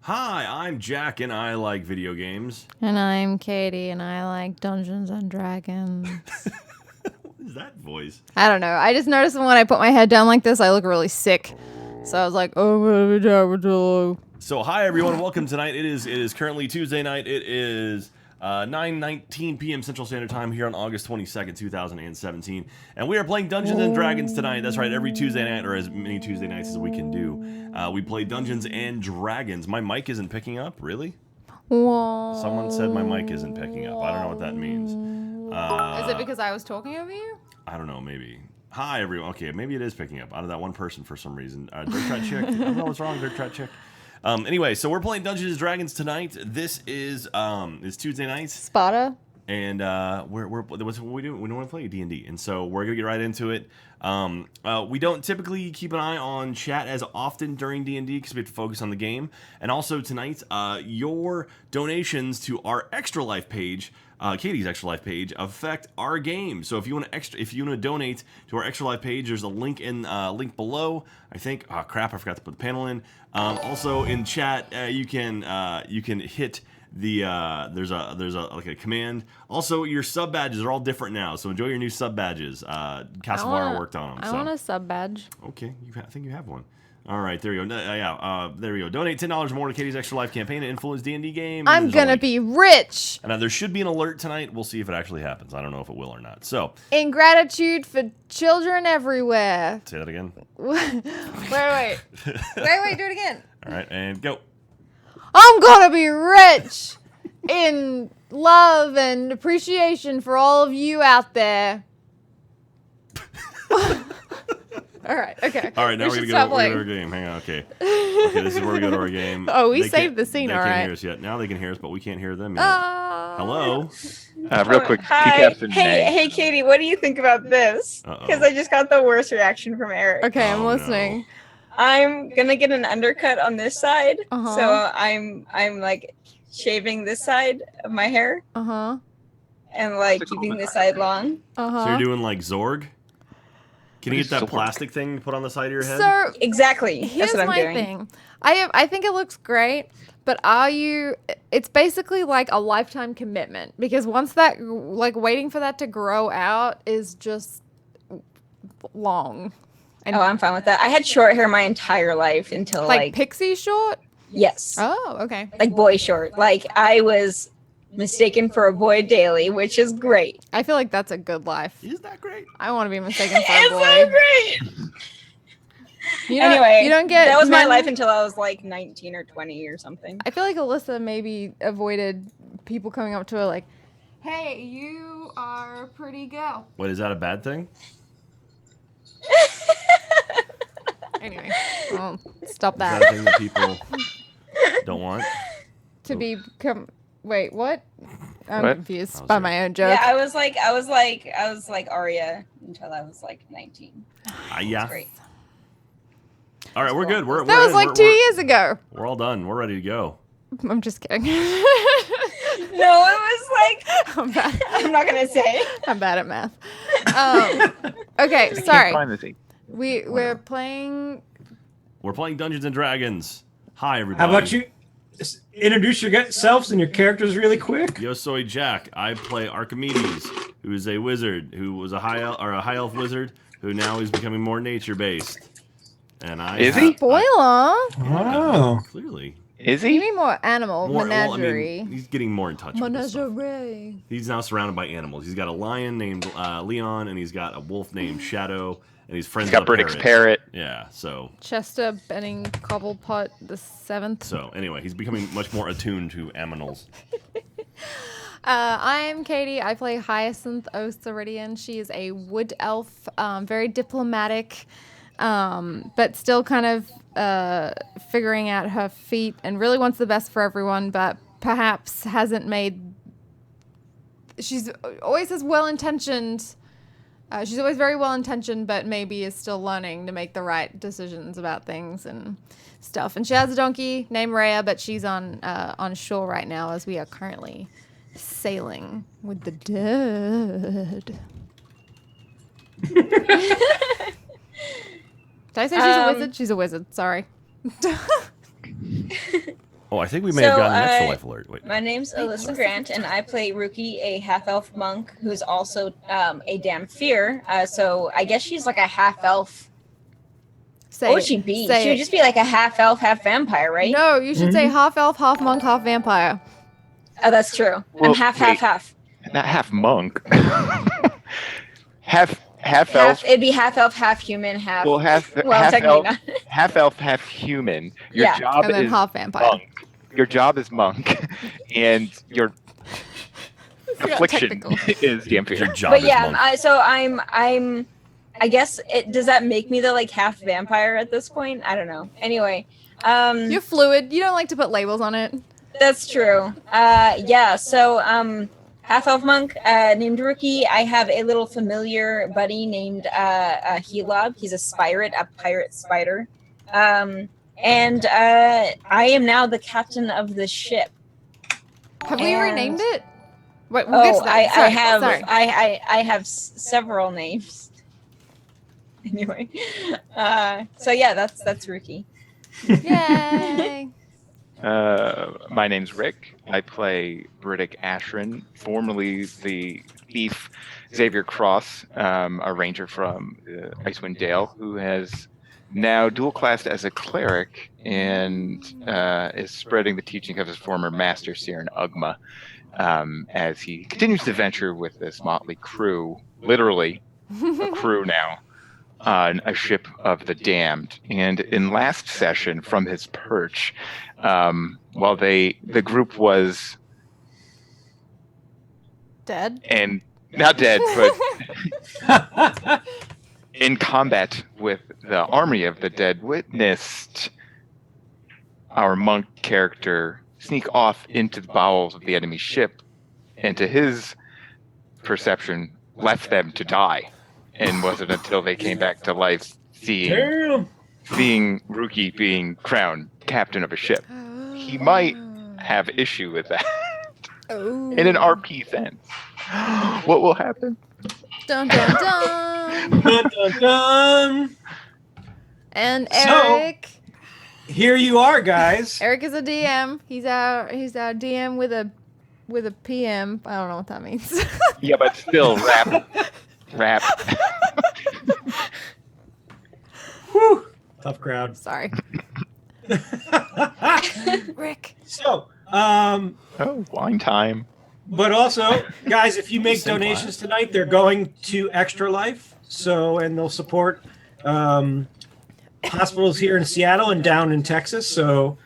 Hi, I'm Jack and I like video games. And I'm Katie and I like Dungeons and Dragons. What is that voice? I don't know. I just noticed when I put my head down like this, I look really sick. So I was like, oh, I'm gonna be Jack Pattillo. So hi everyone, welcome tonight. It is currently Tuesday night. It is 9:19 p.m. Central Standard Time here on August 22nd, 2017. And we are playing Dungeons and Dragons tonight. That's right, every Tuesday night, or as many Tuesday nights as we can do. We play Dungeons and Dragons. My mic isn't picking up, really? Whoa. Someone said my mic isn't picking up. I don't know what that means. Is it because I was talking over you? I don't know, maybe. Hi everyone. Okay, maybe it is picking up out of that one person for some reason. Dirt Trap Chick. I don't know what's wrong, Dirt Trap Chick. Anyway, so we're playing Dungeons and Dragons tonight. This is it's Tuesday nights. Spada. And what's what we do? We don't want to play D&D, and so we're gonna get right into it. We don't typically keep an eye on chat as often during D&D because we have to focus on the game. And also tonight, your donations to our Extra Life page, Katie's Extra Life page, affect our game. So if you want to donate to our Extra Life page, there's a link link below. I think. Oh crap! I forgot to put the panel in. Also in chat, you can hit the there's a command. Also, your sub badges are all different now, so enjoy your new sub badges. Castlevara worked on them. I want a sub badge. Okay, I think you have one. All right, there you go. There we go. Donate $10 more to Katie's Extra Life campaign to influence D&D game. I'm gonna be rich. And there should be an alert tonight. We'll see if it actually happens. I don't know if it will or not. So, in gratitude for children everywhere. Say that again. wait. Do it again. All right, and go. I'm gonna be rich in love and appreciation for all of you out there. All right, okay. All right, now we're gonna go to our game. Hang on, okay. Okay, this is where we go to our game. Oh, we saved the scene, all right. They can't hear us yet. Now they can hear us, but we can't hear them yet. Hello? Real quick, Hi. Hey, Katie, what do you think about this? Because I just got the worst reaction from Eric. Okay, I'm listening. No. I'm gonna get an undercut on this side, so I'm like shaving this side of my hair, and like keeping this side long. So you're doing like Zorg? Can you get that plastic thing put on the side of your head? So exactly. Here's That's what I'm doing. thing. I think it looks great, but it's basically like a lifetime commitment because once that, like waiting for that to grow out is just long. And I'm fine with that. I had short hair my entire life until like pixie short? Yes. Oh, okay. Like boy short. Like I was mistaken for a boy daily, which is great. I feel like that's a good life. Is that great? I want to be mistaken for a boy. It's so great. Anyway, you don't get that was my life until I was like 19 or 20 or something. I feel like Alyssa maybe avoided people coming up to her like, "Hey, you are a pretty girl." What, is that a bad thing? Anyway, I'll stop that. Is that a thing that people don't want? To become. Wait, what? I'm What? confused by my own joke. Yeah, I was like Arya until I was like 19. Yeah. Great. All right, we're good. That was like 2 years ago. We're all done. We're ready to go. I'm just kidding. No, it was like I'm bad. I'm not gonna say. I'm bad at math. Okay, I sorry. can't find the thing. We're playing. We're playing Dungeons and Dragons. Hi, everybody. How about you introduce yourselves and your characters really quick? Yo soy Jack. I play Archimedes, who is a wizard, who was a high elf wizard, who now is becoming more nature based. And Is he? Spoiler. Oh. Clearly. Is You he? mean more animal menagerie. he's getting more in touch with this stuff. Menagerie. He's now surrounded by animals. He's got a lion named Leon, and he's got a wolf named Shadow, and he's friends He's got with a Briddick's parrot. Yeah, so. Chester Benning Cobblepot the 7th. So, anyway, he's becoming much more attuned to aminals. I'm Katie. I play Hyacinth O'Ceridian. She is a wood elf, very diplomatic, but still kind of figuring out her feet and really wants the best for everyone, but perhaps hasn't made... She's always as well-intentioned... she's always very well-intentioned, but maybe is still learning to make the right decisions about things and stuff. And she has a donkey named Rhea, but she's on shore right now as we are currently sailing with the dead. Did I say she's a wizard? She's a wizard. Sorry. Oh, I think we may have gotten an extra life alert. Wait. My name's Alyssa Grant, and I play Ruki, a half-elf monk who's also a damn fear. So I guess she's like a half-elf. What would she be? She would just be like a half-elf, half-vampire, right? No, you should say half elf, half monk, half vampire. Oh, that's true. Well, I'm half. Not half monk. half elf. It'd be half elf, half human, half. Well, half technically elf, not. half elf, half human. Your job and then is half vampire. monk. Your job is monk, and your affliction is damn fear. Your job But is yeah, monk. I'm. I guess does that make me the like half vampire at this point? I don't know. Anyway, You're fluid. You don't like to put labels on it. that's true. Yeah. So half elf monk named Ruki. I have a little familiar buddy named Helob. He's a pirate spider. And I am now the captain of the ship. Have we renamed it? Wait, we'll Oh, get to that. Sorry, sorry. I have several names. Anyway, so yeah, that's Ruki. Yay! My name's Rick. I play Briddick Ashrin, formerly the thief Xavier Cross, a ranger from Icewind Dale, who has now dual-classed as a cleric and is spreading the teaching of his former master, Siren Ugma, as he continues to venture with this motley crew, literally a crew now, on a ship of the damned. And in last session, from his perch, while the group was Dead? and not dead, but in combat with the army of the dead, witnessed our monk character sneak off into the bowels of the enemy ship, and to his perception, left them to die. And wasn't until they came back to life, seeing Ruki being crowned captain of a ship. He might have issue with that. In an RP sense. What will happen? Dun dun dun. Dun, dun, dun. And Eric. So, here you are, guys. Eric is a DM. He's our DM with a PM. I don't know what that means. Yeah, but still, rap. Whew. Tough crowd. Sorry. Rick. So, Wine time. but also, guys, if you make donations tonight, they're going to Extra Life. So, and they'll support hospitals here in Seattle and down in Texas. So,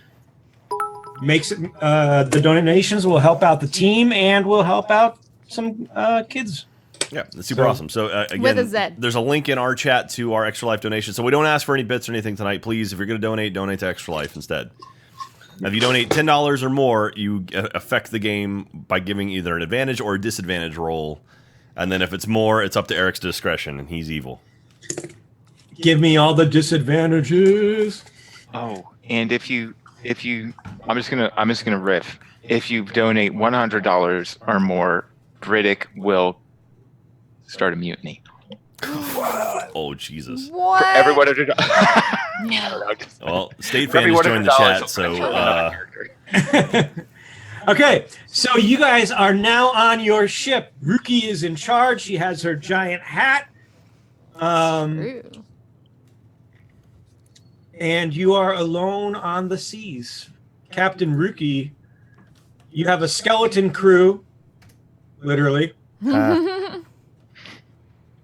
makes it the donations will help out the team and will help out some kids. Yeah, that's super awesome. So again, With a Z. There's a link in our chat to our Extra Life donation. So we don't ask for any bits or anything tonight. Please, if you're going to donate to Extra Life instead. If you donate $10 or more, you affect the game by giving either an advantage or a disadvantage roll. And then if it's more, it's up to Eric's discretion, and he's evil. Give me all the disadvantages. Oh, and if you, I'm just gonna riff. If you donate $100 or more, Briddick will start a mutiny. Oh, Jesus. What? For everyone to No. Well, State Fan just joined the chat, so... Okay, so you guys are now on your ship. Ruki is in charge. She has her giant hat. True. And you are alone on the seas. Captain Ruki, you have a skeleton crew, literally.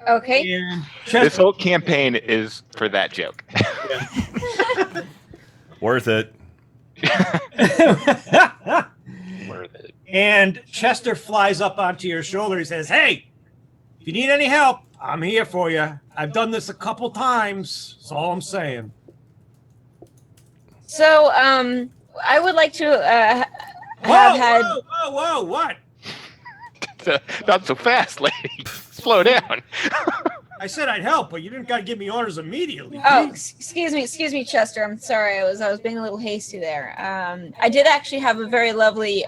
Okay. And This whole campaign is for that joke. Worth it. Worth it. And Chester flies up onto your shoulder. He says, "Hey, if you need any help, I'm here for you. I've done this a couple times. That's all I'm saying." So, I would like to have had. Whoa, what? Not so fast, lady. Slow down. I said I'd help, but you didn't got to give me orders immediately. Oh, excuse me, Chester. I'm sorry. I was being a little hasty there. I did actually have a very lovely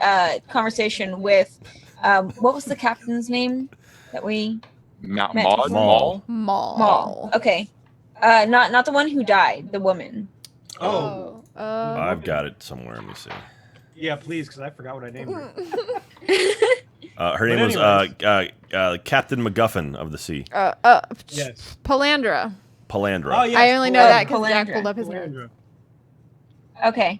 conversation with what was the captain's name that we met? Maul. Maul. Okay. Not the one who died. The woman. Oh. I've got it somewhere. Let me see. Yeah, please, because I forgot what I named her. Her name was Captain MacGuffin of the Sea. Yes. Palandra. Palandra. Oh, yes. I only know that because Zach Palandra. pulled up his name. Palandra. Okay.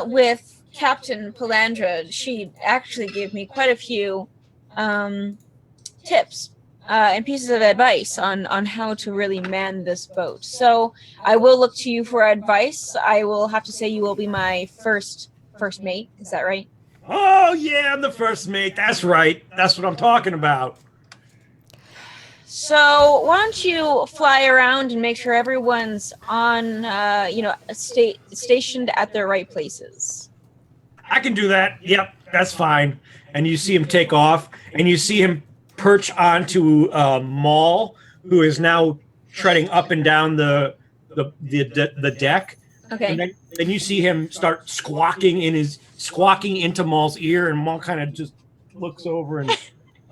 With Captain Palandra, she actually gave me quite a few tips and pieces of advice on how to really man this boat. So I will look to you for advice. I will have to say you will be my first mate. Is that right? Oh, yeah, I'm the first mate. That's right. That's what I'm talking about. So why don't you fly around and make sure everyone's on, stationed at their right places. I can do that. Yep, that's fine. And you see him take off, and you see him perch onto Maul, who is now treading up and down the deck. Okay. And then you see him start squawking into Maul's ear, and Maul kind of just looks over and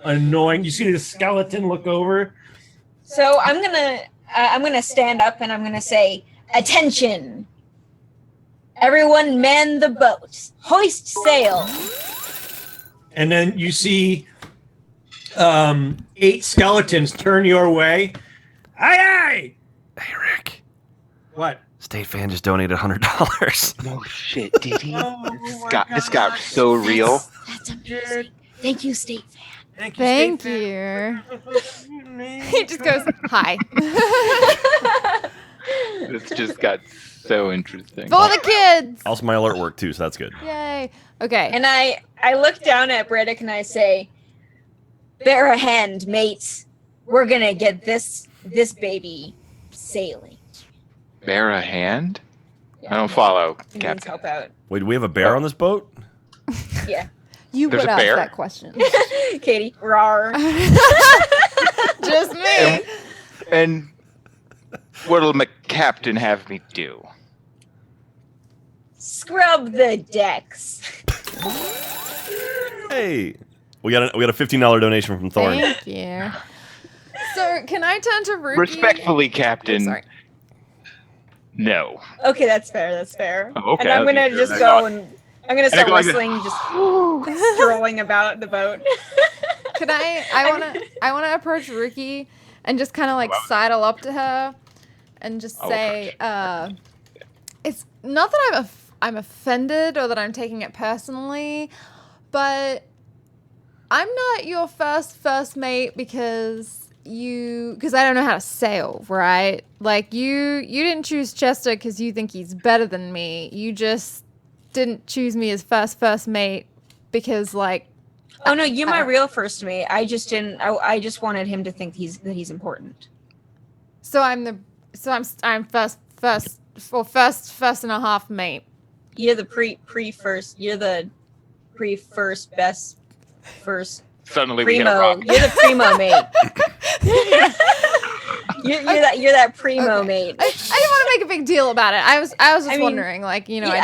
annoying. You see the skeleton look over. So I'm gonna stand up and I'm gonna say, "Attention! Everyone, man the boat. Hoist sail." And then you see 8 skeletons turn your way. Aye, aye! Hey, Rick. What? State fan just donated $100. No shit, did he? Oh, This got so real. That's amazing. Thank you, State Fan. Thank State you. Fan. He just goes, hi. This just got so interesting. For the kids. Also, my alert worked too, so that's good. Yay. Okay. And I look down at Briddick and I say, "Bear a hand, mates. We're gonna get this baby sailing." Bear a hand? I don't follow, It means Captain. help out. Wait, do we have a bear on this boat? Yeah. You There's would a ask bear? that question. Katie, rawr. Just me. And what'll McCaptain have me do? Scrub the decks. Hey, we got a $15 donation from Thorn. Thank you. So, can I turn to Ruki? Respectfully, Captain. Sorry. No. Okay, that's fair. Oh, okay, And I'm gonna okay, just sure. go and I'm gonna start go like whistling, just strolling about the boat. Could I wanna approach Ruki and just kind of like sidle up to her and just say, it's not that I'm offended or that I'm taking it personally, but I'm not your first mate because I don't know how to sail, right? Like you didn't choose Chester because you think he's better than me. You just didn't choose me as first mate because like. Oh no, you're my real first mate. I just didn't. I just wanted him to think that he's important. So I'm first and a half mate. You're the pre-first. You're the pre-first best first. Suddenly we get a Primo. rock. You're the primo mate. you're that primo mate. I didn't want to make a big deal about it. I was just wondering, like, you know. Yeah,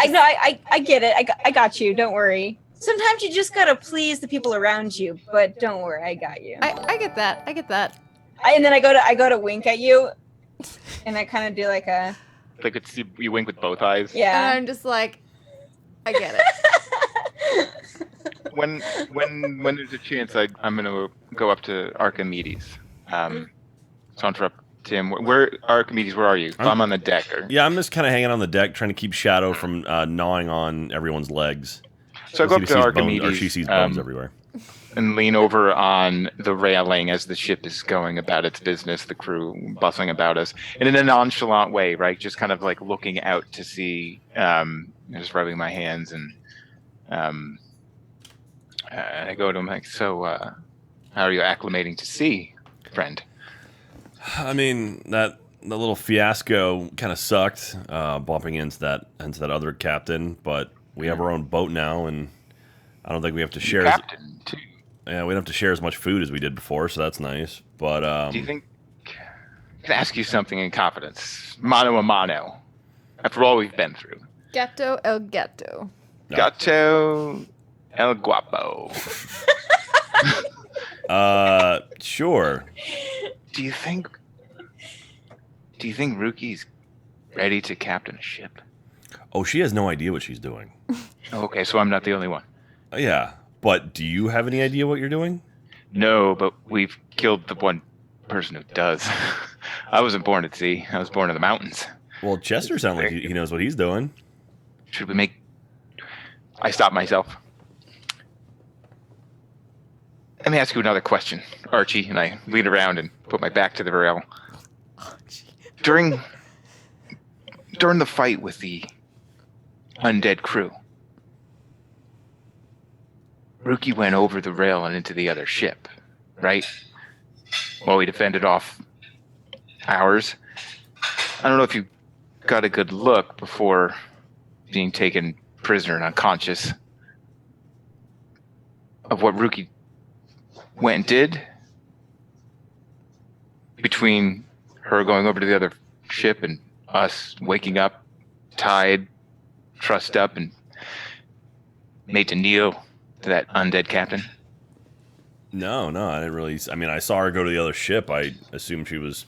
I get it. I got you. Don't worry. Sometimes you just gotta please the people around you, but don't worry, I got you. I get that. And then I go to wink at you, and I kind of do like a Like you wink with both eyes. And yeah. I'm just like, I get it. When there's a chance, I'm gonna go up to Archimedes. So interrupt Tim. Where Archimedes? Where are you? I'm on the deck. Yeah, I'm just kind of hanging on the deck, trying to keep Shadow from gnawing on everyone's legs. So I go up She to sees Archimedes. bones, or she sees bones everywhere. And lean over on the railing as the ship is going about its business, the crew bustling about us, and in a nonchalant way, right? Just kind of like looking out to see, just rubbing my hands, and I go to him like, "So, how are you acclimating to sea, friend?" I mean, that little fiasco kind of sucked, bumping into that other captain, but we have our own boat now, and I don't think we have to share. Captain, too. Yeah, we don't have to share as much food as we did before, so that's nice. But Do you think I can ask you something in confidence, mano a mano, after all we've been through? Gato el gato. No. Gato el guapo. Sure. Do you think Ruki's ready to captain a ship? Oh, she has no idea what she's doing. Okay, so I'm not the only one. Yeah, but do you have any idea what you're doing? No, but we've killed the one person who does. I wasn't born at sea. I was born in the mountains. Well, Chester sounds like he knows what he's doing. Should we make... I stopped myself. Let me ask you another question, Archie, and I lean around and put my back to the rail. During the fight with the undead crew, Ruki went over the rail and into the other ship, right? While we defended off ours. I don't know if you got a good look before being taken prisoner and unconscious of what Ruki went and did between her going over to the other ship and us waking up, tied, trussed up, and made to kneel to that undead captain. No, I didn't really. I mean, I saw her go to the other ship. I assumed she was,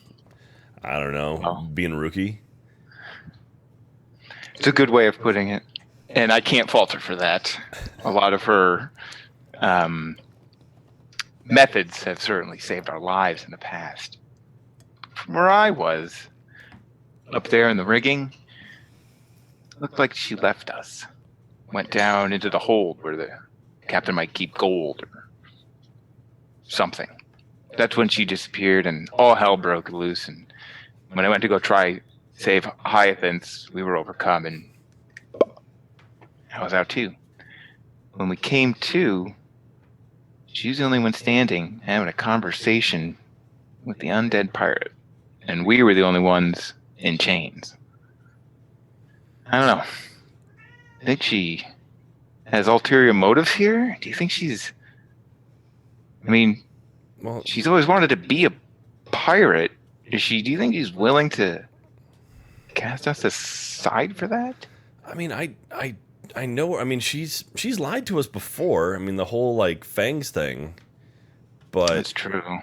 I don't know, being Ruki. It's a good way of putting it, and I can't fault her for that. A lot of her methods have certainly saved our lives in the past. From where I was, up there in the rigging, looked like she left us. Went down into the hold where the captain might keep gold or something. That's when she disappeared and all hell broke loose. And when I went to go try save Hyacinth, we were overcome and I was out too. When we came to, she was the only one standing having a conversation with the undead pirate. And we were the only ones in chains. I don't know. I think she has ulterior motives here. Do you think she's... I mean, Well, she's always wanted to be a pirate. Do you think she's willing to cast us aside for that? I mean, I know. I mean, she's lied to us before. I mean, the whole like fangs thing. But That's true.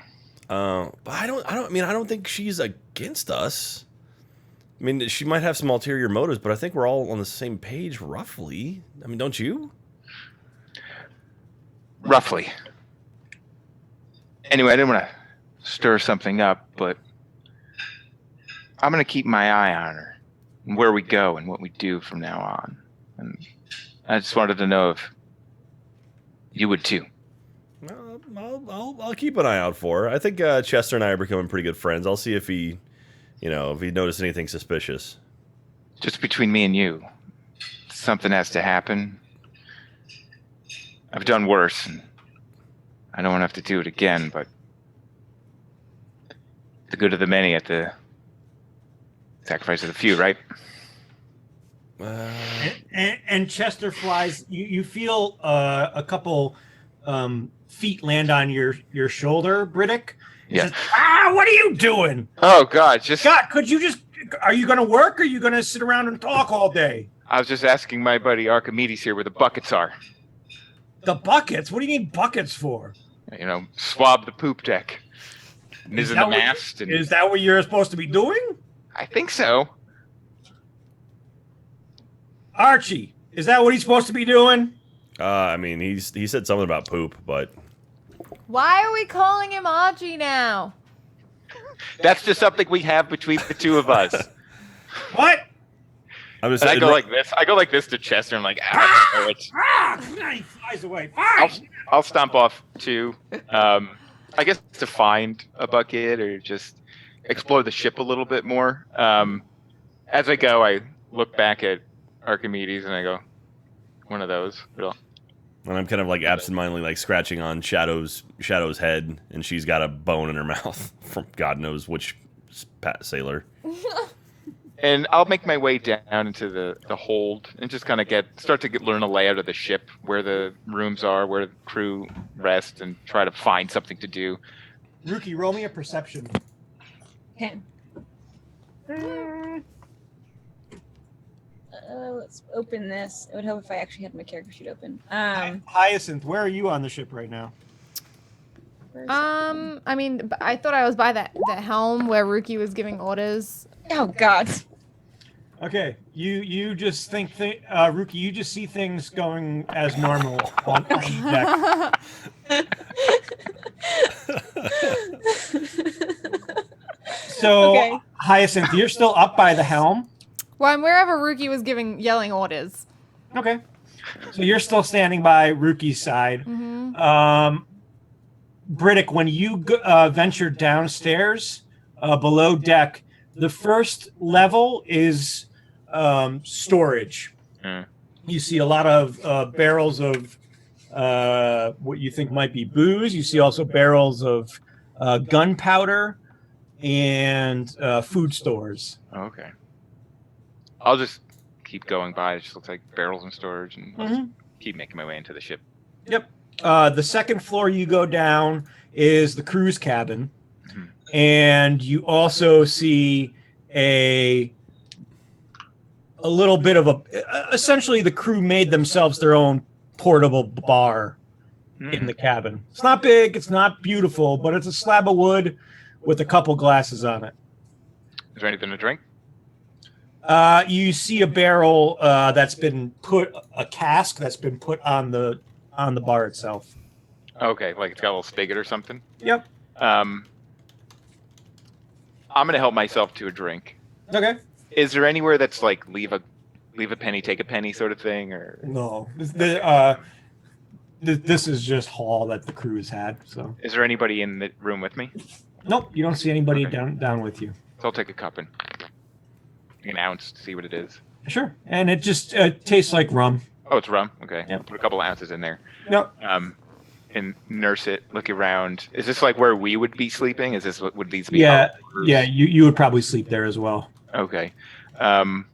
but I don't think she's against us. I mean, she might have some ulterior motives, but I think we're all on the same page, roughly. I mean, don't you? Roughly. Anyway, I didn't want to stir something up, but I'm going to keep my eye on her, and where we go and what we do from now on. And I just wanted to know if you would too. I'll keep an eye out for her. I think Chester and I are becoming pretty good friends. I'll see if he noticed anything suspicious. Just between me and you, something has to happen. I've done worse, and I don't want to have to do it again, but the good of the many at the sacrifice of the few, right? And Chester flies. You feel a couple feet land on your shoulder, Briddick. Yeah. Says, what are you doing? Oh God, God, could you just? Are you going to work, or are you going to sit around and talk all day? I was just asking my buddy Archimedes here where the buckets are. The buckets? What do you need buckets for? You know, swab the poop deck. Is in the mast. Is that what you're supposed to be doing? I think so. Archie, is that what he's supposed to be doing? I mean, he said something about poop, but Why are we calling him Archie now? That's just something we have between the two of us. What? I'm just. And I go like this. I go like this to Chester. I'm like, He flies away. Fine. I'll stomp off too. I guess to find a bucket or just explore the ship a little bit more. As I go, I look back at Archimedes and I go, one of those. And I'm kind of like absentmindedly like scratching on Shadow's head, and she's got a bone in her mouth from God knows which sailor. And I'll make my way down into the hold and just kind of learn a layout of the ship, where the rooms are, where the crew rest, and try to find something to do. Ruki, roll me a perception. Okay. Let's open this. I would hope if I actually had my character sheet open. Hyacinth, where are you on the ship right now? I mean, I thought I was by the helm where Ruki was giving orders. Oh God. Okay, you just think Ruki, you just see things going as normal on deck. So, Okay. Hyacinth, you're still up by the helm. Well, I'm wherever Ruki was yelling orders. Okay. So you're still standing by Ruki's side. Mm-hmm. Briddick, when you venture downstairs below deck, the first level is storage. You see a lot of barrels of what you think might be booze. You see also barrels of gunpowder and food stores. Okay. I'll just keep going by. It just looks like barrels and storage, and I'll just keep making my way into the ship. Yep. The second floor you go down is the crew's cabin, and you also see a little bit of essentially the crew made themselves their own portable bar in the cabin. It's not big, it's not beautiful, but it's a slab of wood with a couple glasses on it. Is there anything to drink? You see a barrel that's been put, a cask that's been put on the bar itself. Okay, like it's got a little spigot or something. Yep. I'm gonna help myself to a drink. Okay. Is there anywhere that's like leave a penny, take a penny sort of thing, or No. This is just hall that the crew has had. So. is there anybody in the room with me? Nope, you don't see anybody Okay. down with you. So I'll take a cup and an ounce to see what it is. Sure. And it just tastes like rum. Oh, it's rum. Okay. Yep. Put a couple ounces in there. Yep. And nurse it. Look around. Is this like where we would be sleeping? Is this what would these be? Yeah. Our Yeah. You would probably sleep there as well. Okay. I'm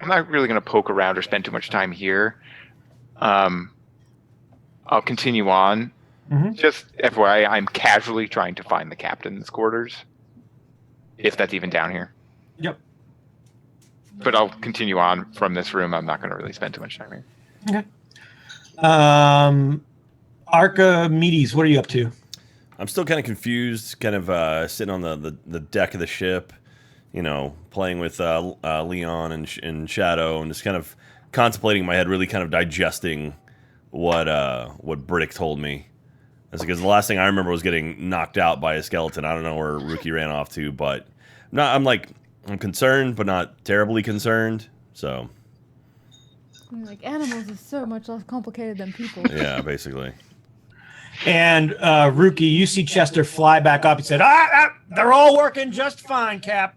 not really going to poke around or spend too much time here. I'll continue on. Mm-hmm. Just FYI, I'm casually trying to find the captain's quarters, if that's even down here. Yep. But I'll continue on from this room. I'm not going to really spend too much time here. Okay. Archimedes, what are you up to? I'm still kind of confused, kind of sitting on the deck of the ship, you know, playing with Leon and Shadow, and just kind of contemplating in my head, really kind of digesting what Briddick told me. That's because the last thing I remember was getting knocked out by a skeleton. I don't know where Ruki ran off to, but I'm concerned, but not terribly concerned. So, Like, animals is so much less complicated than people. yeah, basically. And Ruki, you see Chester fly back up and said, they're all working just fine, Cap.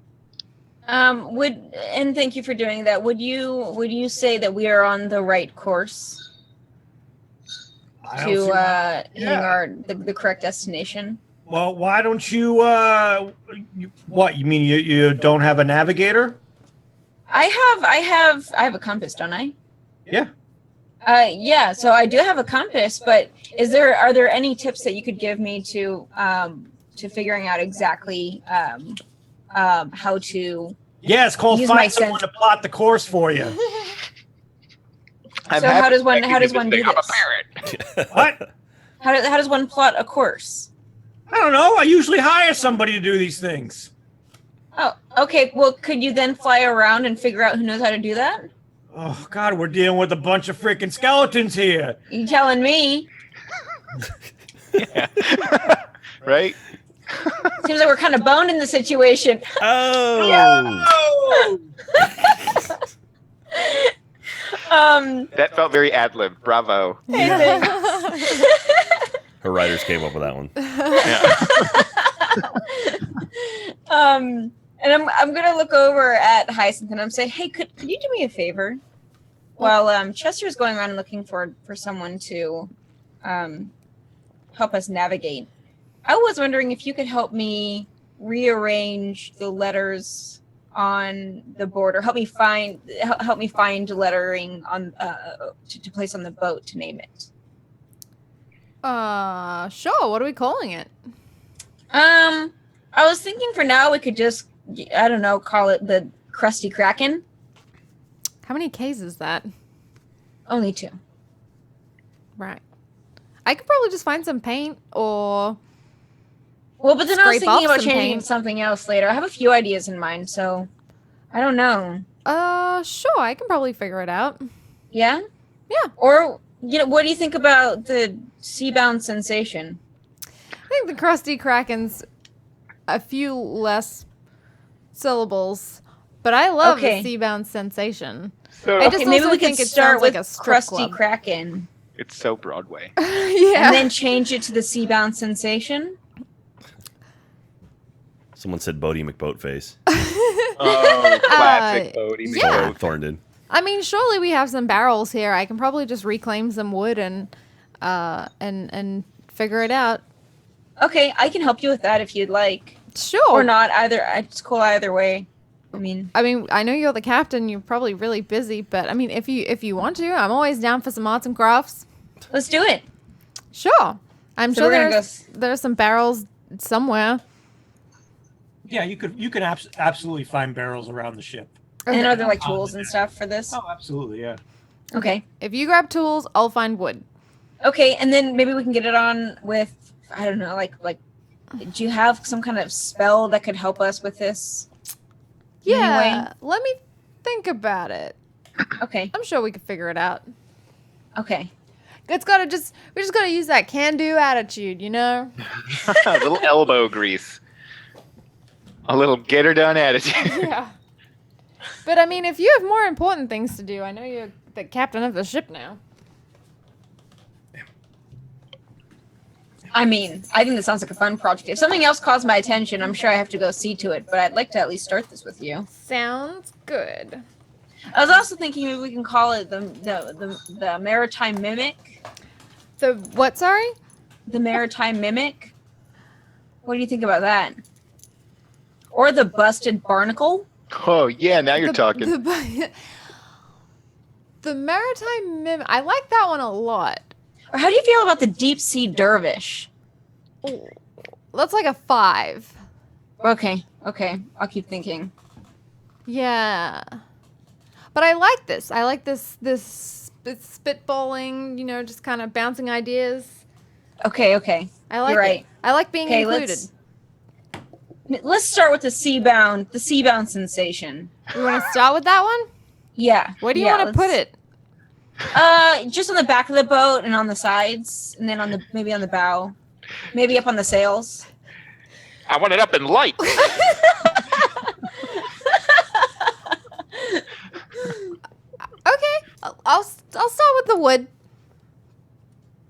And thank you for doing that. Would you say that we are on the right course to hitting the correct destination? Well, why don't you? What you mean? You don't have a navigator? I have a compass, don't I? Yeah. Yeah. So I do have a compass, but are there any tips that you could give me to figuring out exactly how to? Yeah, it's called use find my someone sense- to plot the course for you. So how does one do I'm a this? parrot. What? How does one plot a course? I don't know. I usually hire somebody to do these things. Oh, okay. Well, could you then fly around and figure out who knows how to do that? Oh God, we're dealing with a bunch of freaking skeletons here. You telling me? Yeah. Right? Seems like we're kind of boned in the situation. Oh! That felt very ad-lib. Bravo. Hey, Her writers came up with that one. Yeah. And I'm gonna look over at Hyacinth and I'm say, hey, could you do me a favor? While Chester's going around looking for someone to help us navigate, I was wondering if you could help me rearrange the letters on the board, or help me find lettering on to place on the boat to name it. Sure. What are we calling it? I was thinking for now we could just, I don't know, call it the Krusty Kraken. How many K's is that? Only 2. Right. I could probably just find some paint or... Well, but then I was Scrape thinking off about some changing paint. something else later. I have a few ideas in mind, so I don't know. Sure, I can probably figure it out. Yeah? Yeah. Or, what do you think about the sea-bound sensation? I think the Krusty Kraken's a few less syllables, but I love Okay. the Seabound sensation. So I just maybe also we could think it start sounds with like a strip Krusty club. Kraken. it's so Broadway. Yeah. And then change it to the sea-bound sensation? Someone said Bodie McBoatface. Oh, classic Bodie. yeah. Thorn did. I mean, surely we have some barrels here. I can probably just reclaim some wood and figure it out. Okay, I can help you with that if you'd like. Sure. Or not, either. It's cool either way. I mean, I know you're the captain. You're probably really busy, but I mean, if you want to, I'm always down for some arts and crafts. let's do it. Sure. I'm So sure we're gonna there's some barrels somewhere. Yeah, you can absolutely find barrels around the ship. And are there like tools and stuff for this? Oh, absolutely, yeah. Okay. If you grab tools, I'll find wood. Okay, and then maybe we can get it on with, I don't know, like do you have some kind of spell that could help us with this? Yeah. Anyway. Let me think about it. Okay. I'm sure we could figure it out. Okay. We just gotta use that can-do attitude, you know? A little elbow grease. A little get her done attitude. Yeah. But I mean, if you have more important things to do, I know you're the captain of the ship now. I mean, I think this sounds like a fun project. If something else calls my attention, I'm sure I have to go see to it, but I'd like to at least start this with you. Sounds good. I was also thinking maybe we can call it the Maritime Mimic. The what, sorry? The Maritime Mimic. What do you think about that? Or the Busted Barnacle? Oh, yeah, now you're talking. The Maritime Mimic. I like that one a lot. Or how do you feel about the Deep Sea Dervish? Ooh, that's like a 5. Okay. I'll keep thinking. Yeah. But I like this. I like this spitballing, just kind of bouncing ideas. Okay. I like You're right. it. I like being Okay, included. let's start with the Seabound sensation. You want to start with that one? Yeah. Where do you want to put it? Just on the back of the boat and on the sides, and then maybe on the bow, maybe up on the sails. I want it up in light. Okay, I'll start with the wood.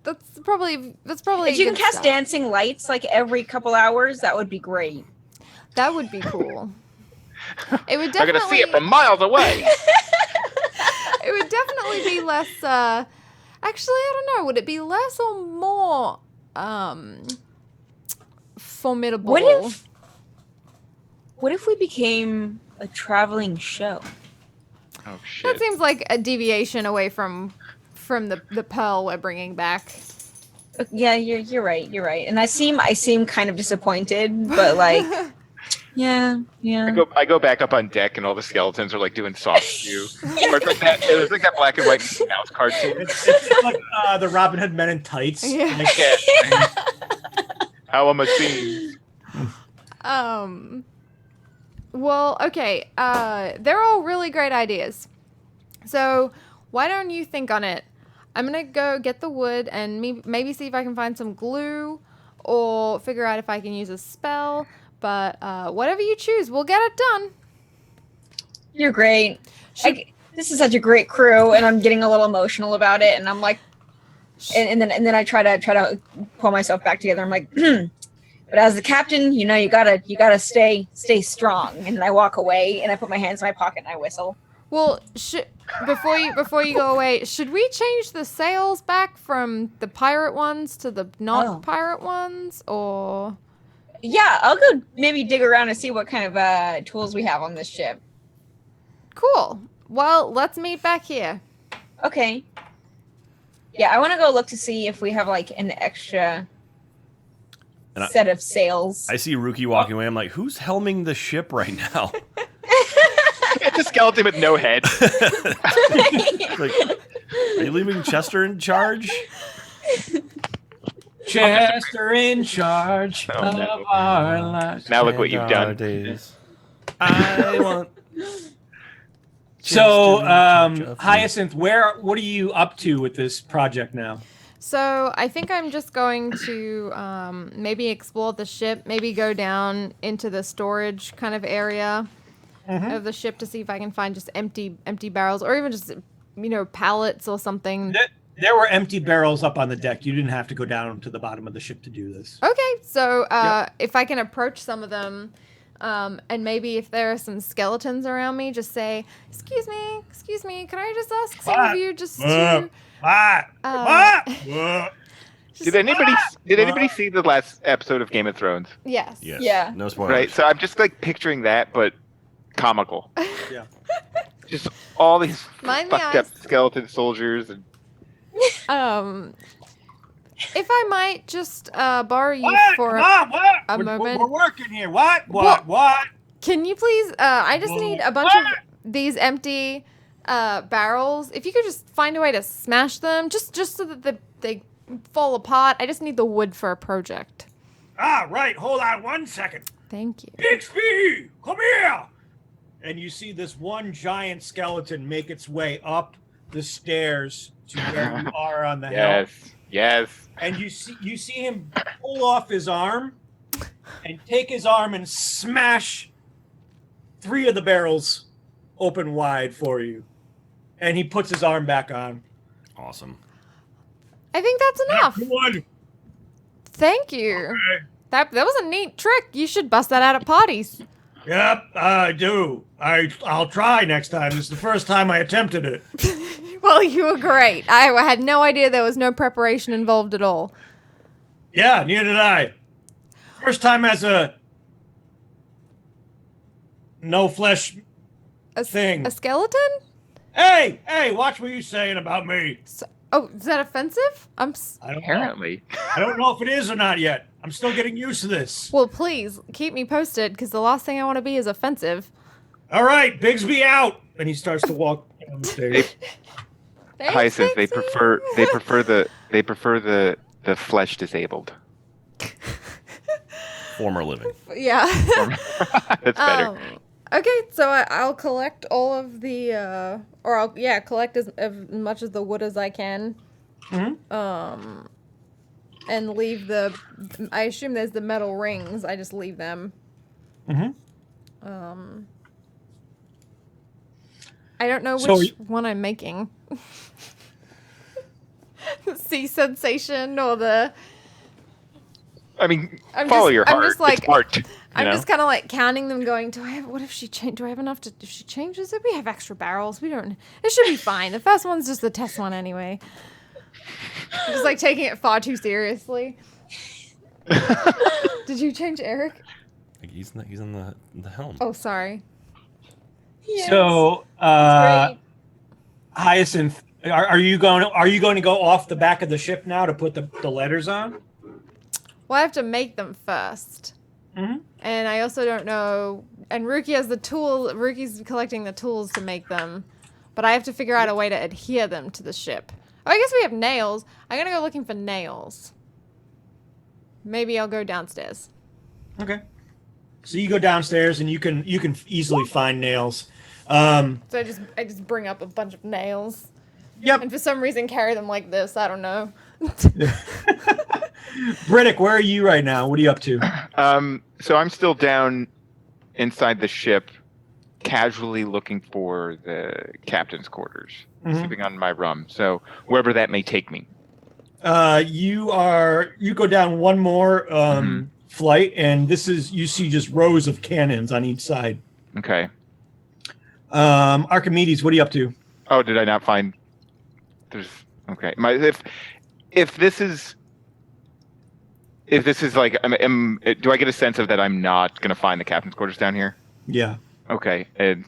That's probably. If you can cast stuff. dancing lights like every couple hours, that would be great. That would be cool. It would I'm definitely. gonna see it from miles away. It would definitely be less. Actually, I don't know. Would it be less or more formidable? What if we became a traveling show? Oh shit! That seems like a deviation away from the pearl we're bringing back. Yeah, you're right. And I seem kind of disappointed, but like, yeah. I go back up on deck, and all the skeletons are like doing soft shoe. Or it's like that. It was like that black and white mouse cartoon. It's like the Robin Hood Men in Tights. Yeah. Like, How am I seeing? Well, okay. They're all really great ideas. So why don't you think on it? I'm going to go get the wood and maybe see if I can find some glue or figure out if I can use a spell. But whatever you choose, we'll get it done. You're great. This is such a great crew, and I'm getting a little emotional about it. And I'm like, and then I try to pull myself back together. I'm like, but as the captain, you gotta stay strong. And then I walk away, and I put my hands in my pocket, and I whistle. Well, before you go away, should we change the sails back from the pirate ones to the not pirate ones, or? Yeah, I'll go maybe dig around and see what kind of tools we have on this ship. Cool. Well, let's meet back here. Okay. Yeah, I want to go look to see if we have like an extra set of sails. I see Ruki walking away. I'm like, who's helming the ship right now? It's a skeleton with no head. Like, are you leaving Chester in charge? Chester in charge Oh, no. of our lives. Now look what you've done. Days. I want. So, Jeff. Hyacinth, what are you up to with this project now? So I think I'm just going to maybe explore the ship, maybe go down into the storage kind of area of the ship to see if I can find just empty barrels, or even just pallets or something. There were empty barrels up on the deck. You didn't have to go down to the bottom of the ship to do this. Okay, so if I can approach some of them, and maybe if there are some skeletons around me, just say, excuse me, can I just ask some of you just to... Did anybody see the last episode of Game of Thrones? Yes. Yeah. No spoilers. Right. So I'm just like picturing that, but comical. Yeah. Just all these Mind fucked me, up skeleton soldiers. And... If I might just borrow you for a moment. We're working here. What? Can you please? I just need a bunch of these empty barrels. If you could just find a way to smash them, just so that they fall apart. I just need the wood for a project. Right. Hold on 1 second. Thank you. XP, come here. And you see this one giant skeleton make its way up the stairs to where you are on the hill. Yes. And you see him pull off his arm and take his arm and smash 3 of the barrels open wide for you. And he puts his arm back on. Awesome. I think that's enough. One. Thank you. Okay. That was a neat trick. You should bust that out at parties. Yep, I do. I'll try next time. This is the first time I attempted it. Well, you were great. I had no idea there was no preparation involved at all. Yeah, neither did I. First time as a no flesh thing. A skeleton? Hey, watch what you're saying about me. Is that offensive? I don't know. Apparently. I don't know if it is or not yet. I'm still getting used to this. Well, please keep me posted, because the last thing I want to be is offensive. All right, Bigsby out. And he starts to walk down the stairs. Hyacinth, they prefer the flesh disabled. Former living. Yeah. That's better. Okay, so I'll collect all of the, collect as much of the wood as I can. Mm-hmm. And leave I assume there's the metal rings. I just leave them. Mm-hmm. I don't know So which one I'm making. The sea sensation or the... I mean, follow your heart. I'm just like, it's art. I'm just kind of like counting them, going, do I have enough to, if she changes it? We have extra barrels. It should be fine. The first one's just the test one anyway. I'm just like taking it far too seriously. Did you change Eric? He's in the helm. Oh, sorry. Yes. So, Great. Hyacinth, are you going to go off the back of the ship now to put the letters on? Well, I have to make them first. Mm-hmm. And I also don't know. And Ruki has the tool. Ruki's collecting the tools to make them. But I have to figure out a way to adhere them to the ship. Oh, I guess we have nails. I'm going to go looking for nails. Maybe I'll go downstairs. Okay. So you go downstairs and you can easily find nails. So I just bring up a bunch of nails. Yep. And for some reason carry them like this. I don't know. Briddick, where are you right now? What are you up to? So I'm still down inside the ship, casually looking for the captain's quarters, sleeping on my rum. So wherever that may take me. You go down one more flight, and you see just rows of cannons on each side. Okay. Archimedes, what are you up to? Oh, did I not find? Okay. If this is like, do I get a sense of that I'm not gonna find the captain's quarters down here? Yeah. Okay, and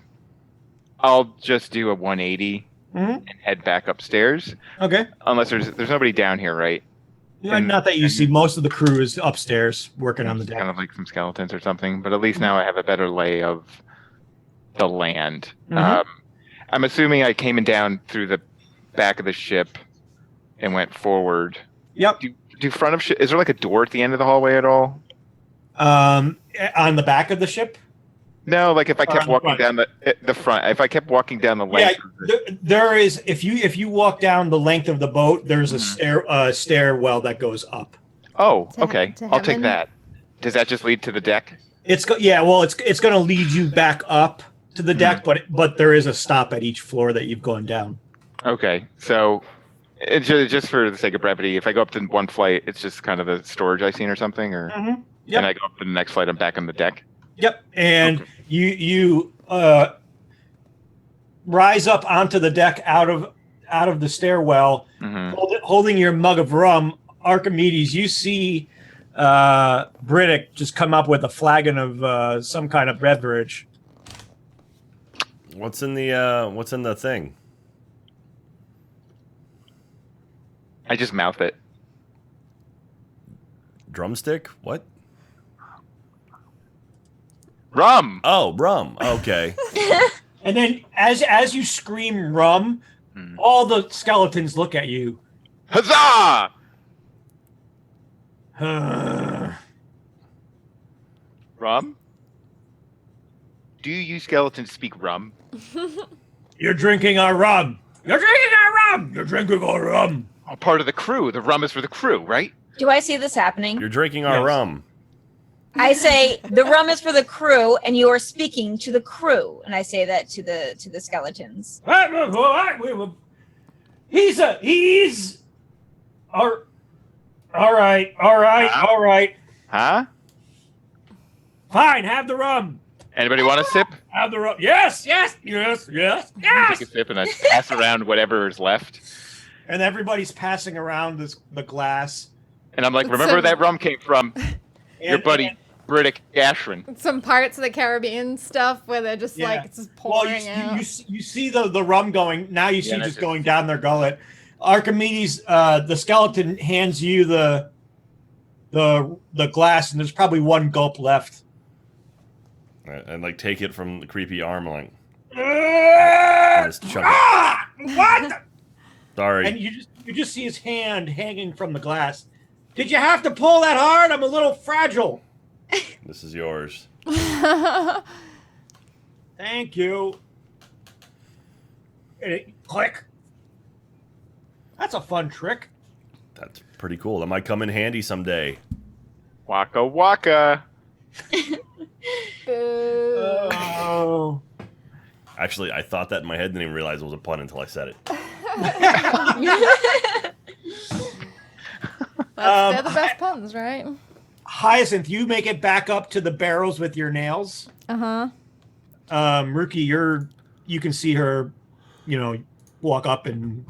I'll just do a 180 and head back upstairs. Okay. Unless there's nobody down here, right? Yeah, not that you see. Most of the crew is upstairs working on the deck. Kind of like some skeletons or something. But at least now I have a better lay of the land. I'm assuming I came in down through the back of the ship and went forward. Yep. Do front of ship? Is there like a door at the end of the hallway at all? On the back of the ship? No, like if I kept On the walking front. down the front, if I kept walking down the Yeah, length. of the- there is. If you walk down the length of the boat, there's a stairwell that goes up. Oh, To okay. to I'll take heaven? that. Does that just lead to the deck? It's going to lead you back up to the deck, but there is a stop at each floor that you've gone down. Okay, so it's just for the sake of brevity, if I go up to one flight, it's just kind of the storage I seen or something, or Yep. and I go up to the next flight, I'm back on the deck. Yep, and you rise up onto the deck out of the stairwell, holding your mug of rum. Archimedes, you see Briddick just come up with a flagon of some kind of beverage. What's in the thing? I just mouth it. Drumstick? What? Rum. Oh, rum. Okay. And then as you scream rum, all the skeletons look at you. Huzzah! Rum? Do you skeletons speak rum? You're drinking our rum. You're drinking our rum. You're drinking our rum. Oh, part of the crew. The rum is for the crew, right? Do I see this happening? You're drinking our Yes. rum. I say the rum is for the crew, and you are speaking to the crew, and I say that to the skeletons. He's all right. Huh? Fine, have the rum. Anybody want a sip? Have the rum. Yes. Take a sip and I pass around whatever is left. And everybody's passing around the glass. And I'm like, remember where that rum came from? Your buddy, Briddick Ashrin. Some Pirates of the Caribbean stuff where they're just like it's just Well, pouring out. you see the rum going. Now you see Yeah, just that's going down their gullet. Archimedes, the skeleton hands you the glass, and there's probably one gulp left. And like take it from the creepy arm, like just chug it. What? Sorry. And you just see his hand hanging from the glass. Did you have to pull that hard? I'm a little fragile. This is yours. Thank you. And click. That's a fun trick. That's pretty cool. That might come in handy someday. Waka waka. Boo. Oh. Actually, I thought that in my head, didn't even realize it was a pun until I said it. They're the best puns, right? Hyacinth, you make it back up to the barrels with your nails. Uh-huh. Ruki, you can see her, walk up and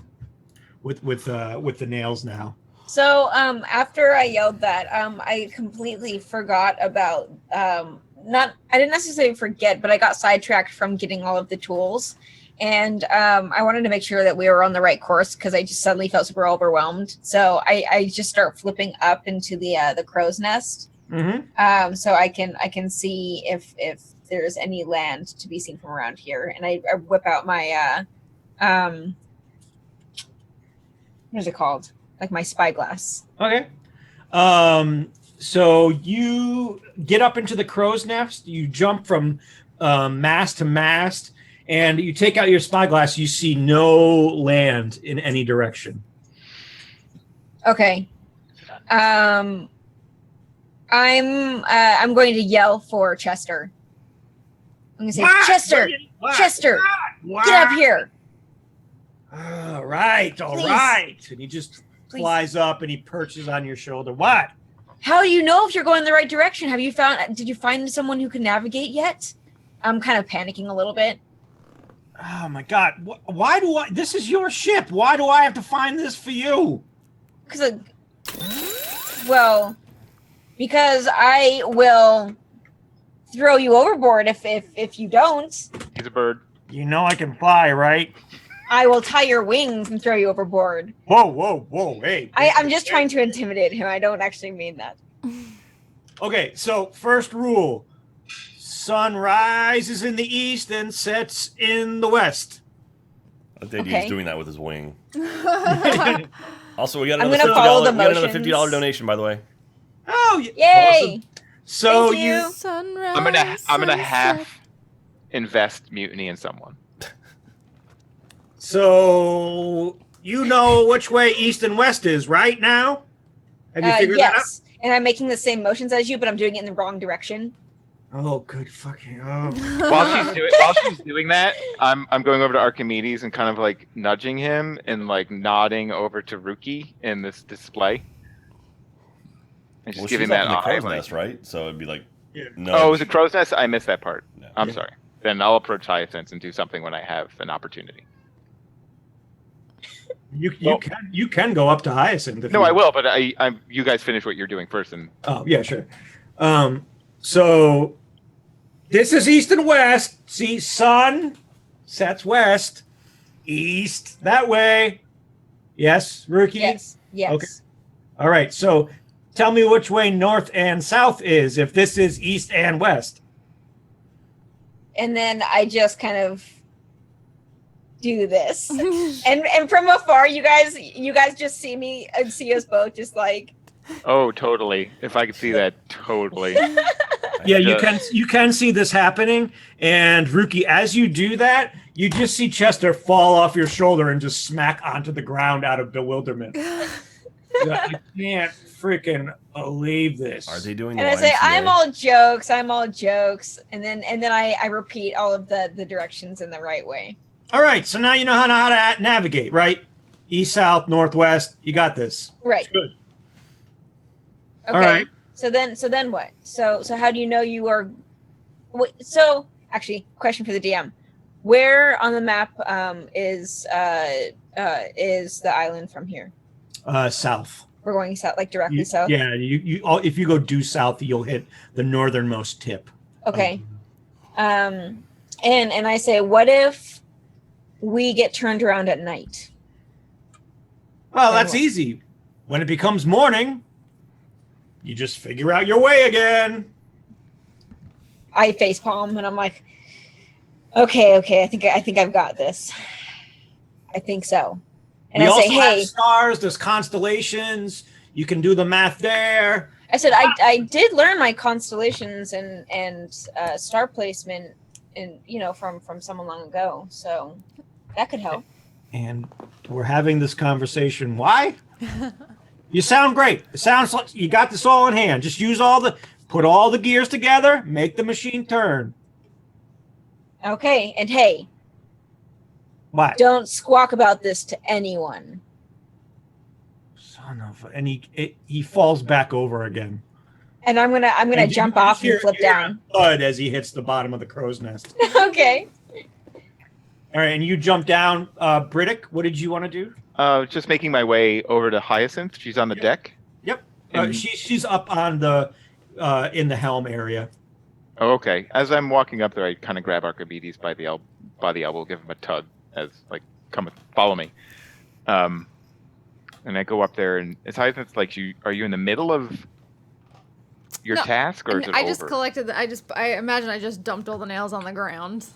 with the nails now. So after I yelled that, I completely forgot about I didn't necessarily forget, but I got sidetracked from getting all of the tools. And I wanted to make sure that we were on the right course because I just suddenly felt super overwhelmed. So I just start flipping up into the crow's nest. Mm-hmm. So I can see if there's any land to be seen from around here. And I whip out my what is it called? Like my spyglass. Okay. So you get up into the crow's nest. You jump from mast to mast, and you take out your spyglass. You see no land in any direction. Okay. I'm going to yell for Chester. I'm going to say, Chester, Chester, get up here. All right. Please. And he just flies up and he perches on your shoulder. What? How do you know if you're going in the right direction? Did you find someone who can navigate yet? I'm kind of panicking a little bit. Oh my God. Why this is your ship. Why do I have to find this for you? Because I will throw you overboard if you don't. He's a bird. You know I can fly, right? I will tie your wings and throw you overboard. Whoa, hey. I'm just trying to intimidate him. I don't actually mean that. Okay, so first rule. Sun rises in the east and sets in the west. I think Okay. he's doing that with his wing. Also, we got I'm another gonna follow the $50 motions. donation, by the way. Oh, Yay! awesome. So Thank you. Sunrise. I'm gonna half invest mutiny in someone. So you know which way east and west is, right now? Have you figured that out? Yes, and I'm making the same motions as you, but I'm doing it in the wrong direction. Oh, good fucking. Oh. While she's doing that, I'm going over to Archimedes and kind of like nudging him and like nodding over to Ruki in this display. And just Well, giving she's that up in the eye, crow's like, nest, right? So it'd be like, Yeah. no. oh, it was a crow's nest? I missed that part. No. I'm Yeah. sorry. Then I'll approach Hyacinth and do something when I have an opportunity. You can go up to Hyacinth. No, I will, but you guys finish what you're doing first, and Oh yeah, sure. So this is east and west. See, sun sets west, east that way. Yes, Ruki. Yes. Okay. All right. So tell me which way north and south is if this is east and west. And then I just kind of do this, and from afar, you guys just see me and see us both just like. oh, totally. If I could see that, totally. Yeah, you can see this happening, and Ruki, as you do that, you just see Chester fall off your shoulder and just smack onto the ground out of bewilderment. I can't freaking believe this. Are they doing the And I say, YMCA? I'm all jokes, and then I repeat all of the directions in the right way. All right, so now you know how to navigate, right? East, south, northwest. You got this. Right. Good. Okay. All right. So then what? So how do you know you are? So actually, question for the DM: where on the map is the island from here? South. We're going south, like directly south. Yeah, if you go due south, you'll hit the northernmost tip. Okay. And I say, what if we get turned around at night? Well, that's easy. When it becomes morning, you just figure out your way again. I facepalm and I'm like, okay, I think I've got this. I think so. And We I say, also have hey, stars, there's constellations. You can do the math there. I said I did learn my constellations and star placement from someone long ago, so that could help. And we're having this conversation. Why? You sound great. It sounds like you got this all in hand. Just put all the gears together, make the machine turn. Okay, and hey, What? don't squawk about this to anyone. Son of and he falls back over again. And I'm gonna And jump you off hear- and flip you hear down. a thud as he hits the bottom of the crow's nest. Okay. All right, and you jump down. Briddick, what did you want to do? Just making my way over to Hyacinth. She's on the deck. Yep. And- She's up on the in the helm area. Oh, okay. As I'm walking up there, I kind of grab Archimedes by the elbow, give him a tug, as like, come follow me. And I go up there, and it's Hyacinth. Like, are you in the middle of your No, task, or is it I over? just collected. I imagine I just dumped all the nails on the ground.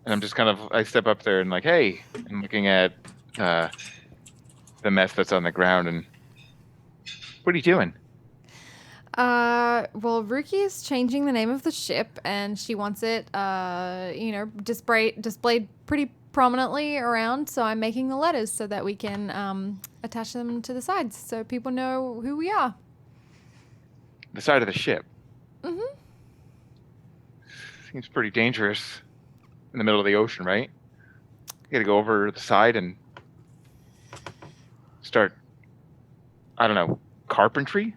And I'm just I step up there and like, hey, I'm looking at the mess that's on the ground, and what are you doing? Well, Ruki's changing the name of the ship, and she wants it, displayed pretty prominently around. So I'm making the letters so that we can attach them to the sides, so people know who we are. The side of the ship. Mm-hmm. Seems pretty dangerous in the middle of the ocean, right? You gotta go over the side and start, I don't know, carpentry?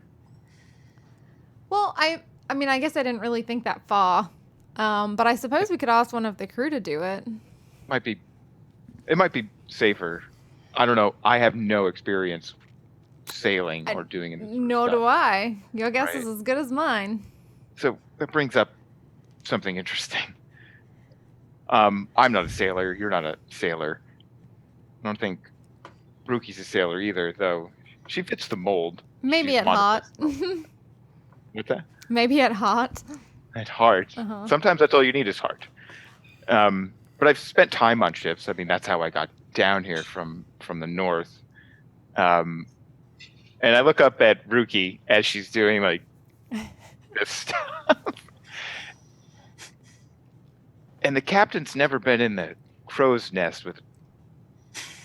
Well, I mean, I guess I didn't really think that far, but I suppose we could ask one of the crew to do it. It might be safer. I don't know. I have no experience sailing or doing it. Nor do I. Your guess Right. is as good as mine. So that brings up something interesting. I'm not a sailor. You're not a sailor. I don't think Ruki's a sailor either, though. She fits the mold. Maybe She's at heart. modest. What's that? Maybe at heart. At heart. Uh-huh. Sometimes that's all you need is heart. But I've spent time on ships. I mean, that's how I got down here from the north. And I look up at Ruki as she's doing like this stuff. And the captain's never been in the crow's nest with a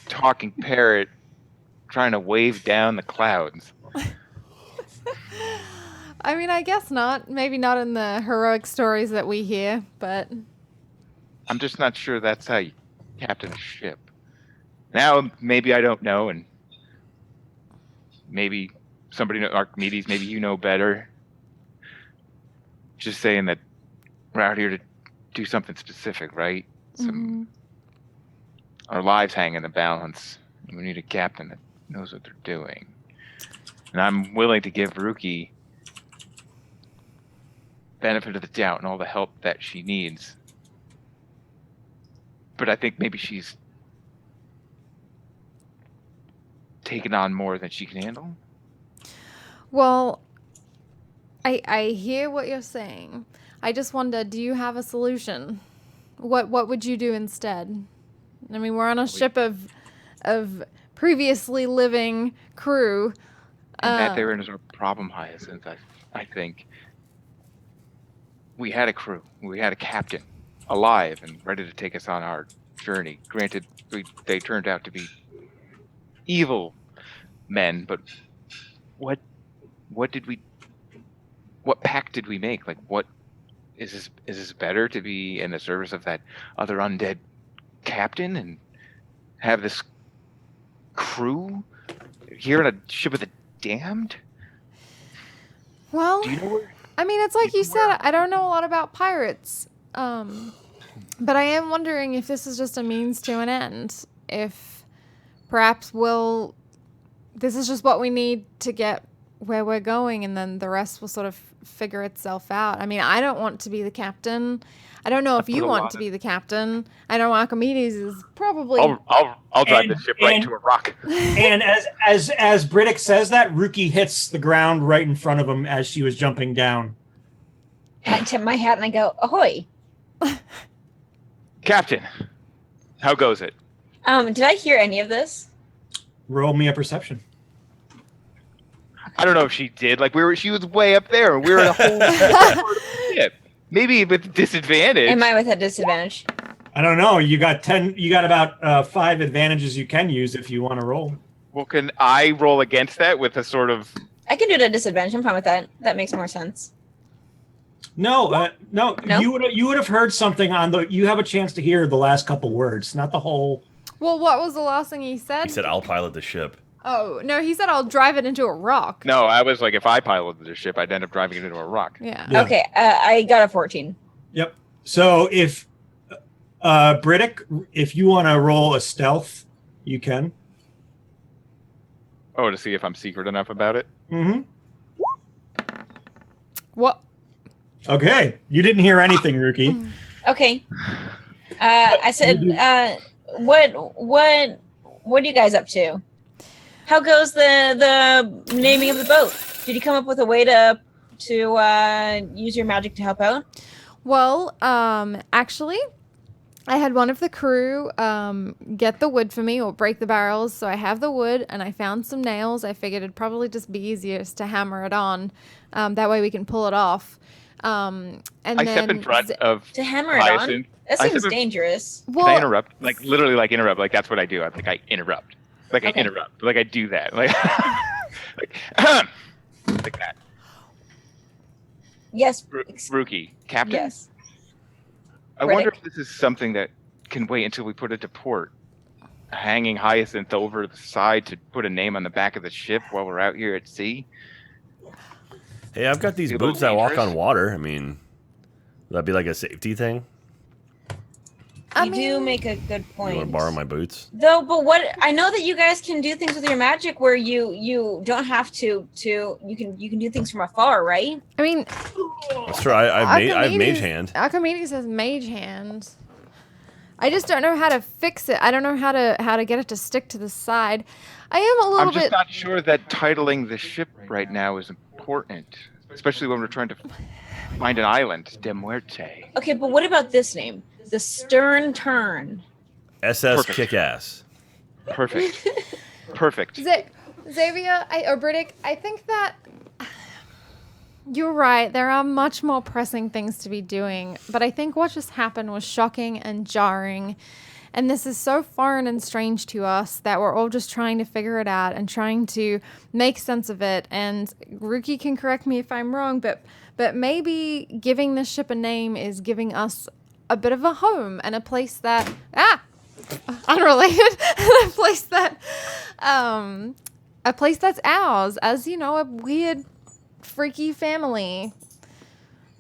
talking parrot trying to wave down the clouds. I mean, I guess not. Maybe not in the heroic stories that we hear, but I'm just not sure that's how you captain a ship. Now, maybe I don't know, and maybe somebody, Archimedes, maybe you know better. Just saying that we're out here to do something specific, right? Our lives hang in the balance. And we need a captain that knows what they're doing. And I'm willing to give Ruki benefit of the doubt and all the help that she needs. But I think maybe she's taken on more than she can handle. well, I hear what you're saying. I just wonder, do you have a solution? What would you do instead? I mean, we're on a ship of previously living crew. And that therein is our problem, Hyacinth. I think we had a crew, we had a captain, alive and ready to take us on our journey. Granted, they turned out to be evil men, but what pact did we make? Like, what is this better to be in the service of that other undead captain and have this crew here on a ship of the damned? Well, Do you know where? I mean, it's like you said, I don't know a lot about pirates. But I am wondering if this is just a means to an end. If perhaps this is just what we need to get where we're going, and then the rest will sort of figure itself out. I mean, I don't want to be the captain. I don't know if you want to be the captain. I know Archimedes is probably... I'll drive this ship right into a rock. And as Briddick says that, Ruki hits the ground right in front of him as she was jumping down. I tip my hat and I go, ahoy. Captain, how goes it? Did I hear any of this? Roll me a perception. I don't know if she did. Like, she was way up there, and we were in a whole ship. Maybe with disadvantage. Am I with a disadvantage? I don't know. You got 10. You got about 5 advantages you can use if you want to roll. Well, can I roll against that with a sort of? I can do it at disadvantage. I'm fine with that. That makes more sense. No. No? You would have heard something on the. You have a chance to hear the last couple words, not the whole. Well, what was the last thing he said? He said, "I'll pilot the ship." Oh, no, he said I'll drive it into a rock. No, I was like, if I piloted the ship, I'd end up driving it into a rock. Yeah. Okay, I got a 14. Yep. So if Briddick, if you want to roll a stealth, you can. Oh, to see if I'm secret enough about it? Mm-hmm. What? Okay. You didn't hear anything, Ruki. Okay. I said, what are you guys up to? How goes the naming of the boat? Did you come up with a way to use your magic to help out? Well, actually, I had one of the crew get the wood for me or break the barrels. So I have the wood and I found some nails. I figured it'd probably just be easiest to hammer it on. That way we can pull it off. And I step in front of to hammer it Hyacinth. on? That seems dangerous. Well, Can I interrupt? Like, literally, like, interrupt. Like, that's what I do. I interrupt. Like, I interrupt. Like, I do that. Like, like that. Yes. Ruki, Captain? Yes. I wonder if this is something that can wait until we put it to port. Hanging Hyacinth over the side to put a name on the back of the ship while we're out here at sea. Hey, I've got these boots that walk on water. I mean, would that be like a safety thing? You do make a good point. You want to borrow my boots? Though, but what I know that you guys can do things with your magic where you don't have to you can do things from afar, right? I mean, that's true. I have mage hand. Archimedes has mage hand. I just don't know how to fix it. I don't know how to get it to stick to the side. I am a little I'm just bit. not sure that titling the ship right now is important, especially when we're trying to find an island, De Muerte. Okay, but what about this name? The Stern Turn. SS Kick-Ass. Perfect. Perfect. Xavier or Briddick, I think that You're right. There are much more pressing things to be doing. But I think what just happened was shocking and jarring. And this is so foreign and strange to us that we're all just trying to figure it out and trying to make sense of it. And Ruki can correct me if I'm wrong, but maybe giving this ship a name is giving us a bit of a home and a place that unrelated, a place that's ours, as you know, a weird, freaky family.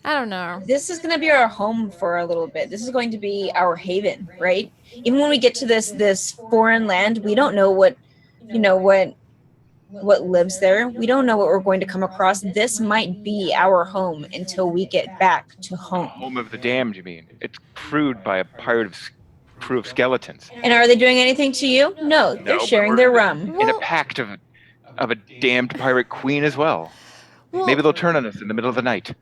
I don't know. This is going to be our home for a little bit. This is going to be our haven, right? Even when we get to this foreign land, we don't know what lives there. We don't know what we're going to come across. This might be our home until we get back to home. Home of the damned, you mean? It's crewed by a crew of skeletons. And are they doing anything to you? No, they're sharing their rum. In a pact of a damned pirate queen as well. Well, Maybe they'll turn on us in the middle of the night.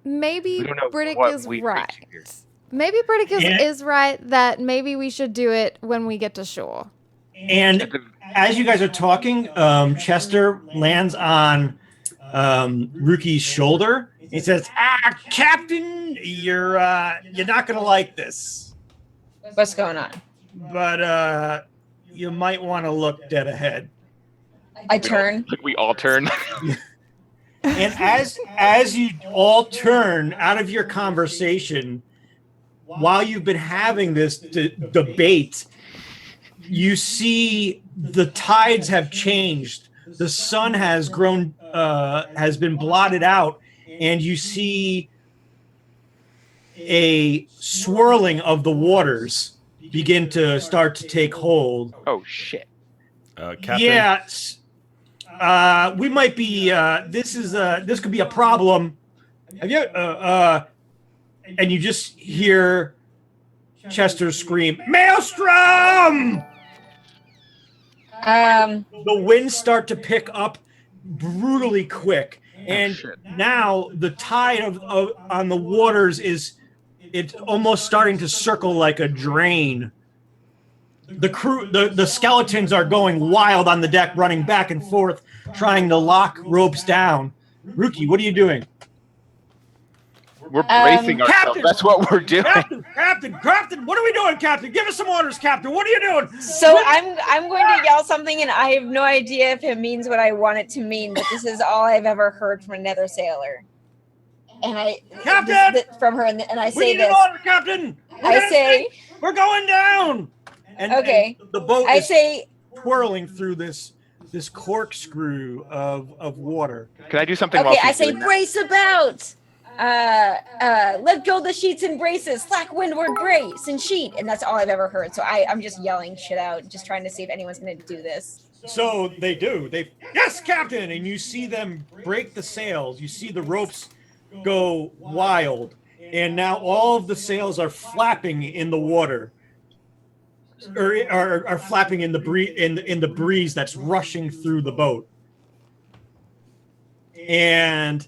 Maybe We don't know Briddick what is we right. reach here. Maybe Briddick Yeah. is right that maybe we should do it when we get to shore. And as you guys are talking, Chester lands on Ruki's shoulder. He says, Captain, you're not going to like this. What's going on? But you might want to look dead ahead. I turn. We all turn. And as you all turn out of your conversation, while you've been having this debate, you see the tides have changed. The sun has been blotted out, and you see a swirling of the waters begin to start to take hold. Oh shit! Captain. Yeah. We might be. This could be a problem. Have you? And you just hear Chester scream, "Maelstrom!" The winds start to pick up brutally quick, and now the tide on the waters it's almost starting to circle like a drain. The skeletons are going wild on the deck, running back and forth, trying to lock ropes down. Ruki, what are you doing? We're bracing ourselves. Captain! That's what we're doing. Captain, what are we doing, Captain? Give us some orders, Captain. What are you doing? So I'm going to yell something, and I have no idea if it means what I want it to mean, but this is all I've ever heard from another sailor. And Captain! From her, and I We say need an this. order, Captain. We're going down. And the boat is twirling through this corkscrew of water. Can I do something? Okay, while I she's say doing that? brace about. Let go the sheets and braces. Slack windward brace and sheet. And that's all I've ever heard. So I'm just yelling shit out, just trying to see if anyone's going to do this. So they do. Yes, Captain. And you see them break the sails. You see the ropes go wild. And now all of the sails are flapping in the water. Or are flapping in the breeze that's rushing through the boat. And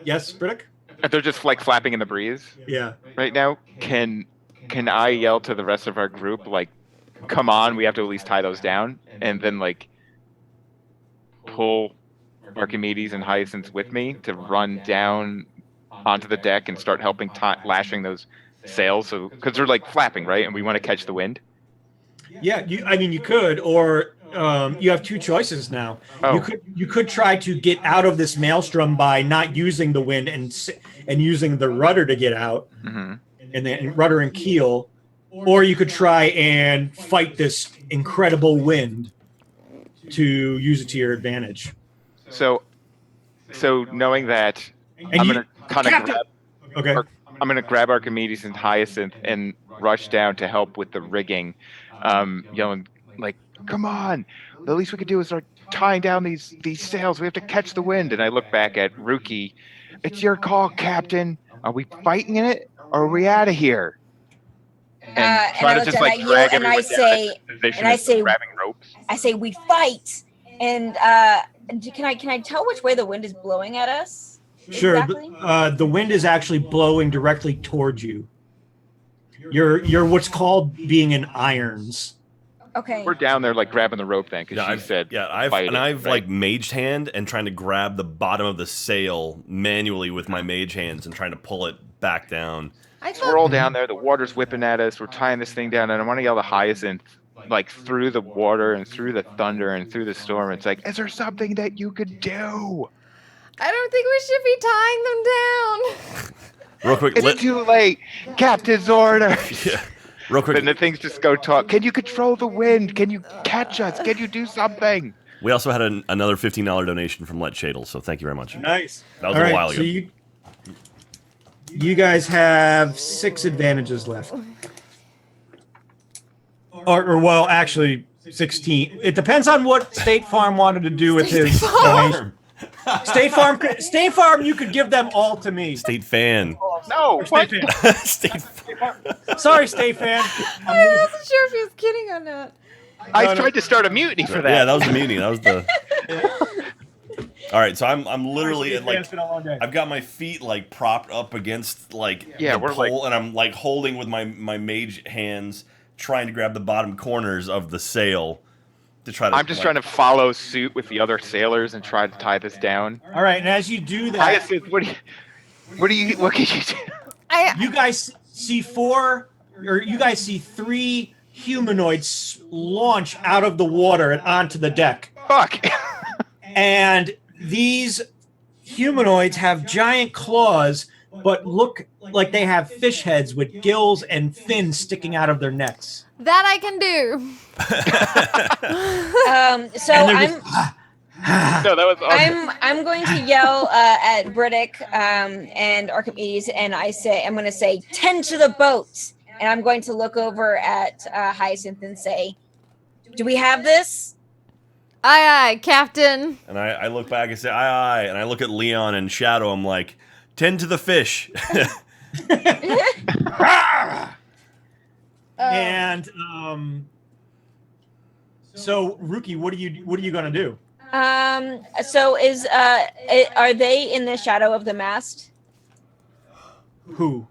yes, Briddick? They're just like flapping in the breeze. Yeah. Right now. Can I yell to the rest of our group like, "Come on, we have to at least tie those down," and then like pull Archimedes and Hyacinth with me to run down onto the deck and start helping lashing those sails? So because they're like flapping, right, and we want to catch the wind. Yeah, you could, or you have two choices now. Oh. You could try to get out of this maelstrom by not using the wind and using the rudder to get out, Mm-hmm. and then rudder and keel, or you could try and fight this incredible wind to use it to your advantage. So knowing that, And I'm you- gonna kind of Captain- Okay. I'm gonna grab Archimedes and Hyacinth and rush down to help with the rigging, yelling like, "Come on! The least we could do is start tying down these sails. We have to catch the wind." And I look back at Ruki. "It's your call, Captain. Are we fighting in it, or are we out of here?" And I look down at you, and I say, grabbing ropes. I say, we fight. And can I tell which way the wind is blowing at us? Sure. Exactly? The wind is actually blowing directly towards you. You're what's called being in irons. Okay. We're down there like grabbing the rope then, because she said. I've fight it, right? like maged hand and trying to grab the bottom of the sail manually with my mage hands and trying to pull it back down. So we're all down there. The water's whipping at us. We're tying this thing down, and I want to yell to Hyacinth, like through the water and through the thunder and through the storm. It's like, is there something that you could do? I don't think we should be tying them down. Real quick, It's too late. Captain's order. yeah. Real quick. Then the things just go talk. Can you control the wind? Can you catch us? Can you do something? We also had another $15 donation from Let Shadle, so thank you very much. Nice. That was All a right, while ago. So you guys have 6 advantages left. Or well, actually 16. It depends on what State Farm wanted to do with his donation. State Farm, you could give them all to me. State fan. No. State What? Fan. State Sorry, State Fan. I wasn't sure if he was kidding or not. I tried to start a mutiny for that. Yeah, that was the meeting. That was the. All right, so I'm literally State like Fan's been a long day. I've got my feet like propped up against like Yeah, the we're pole, and I'm like holding with my mage hands, trying to grab the bottom corners of the sail to try to. I'm just trying to follow suit with the other sailors and try to tie this down. All right, and as you do that, Hyacinth, what can you do? you guys see 3 humanoids launch out of the water and onto the deck. Fuck. And these humanoids have giant claws, but look like they have fish heads with gills and fins sticking out of their necks. That I can do. So And they're I'm just, No, that was awesome. I'm going to yell at Briddick and Archimedes, and I'm going to say, "Tend to the boat." And I'm going to look over at Hyacinth and say, "Do we have this?" Aye, aye, Captain. And I look back and say, aye, aye. And I look at Leon and Shadow. I'm like, tend to the fish. and so Ruki, what are you gonna do? So are they in the shadow of the mast? Who?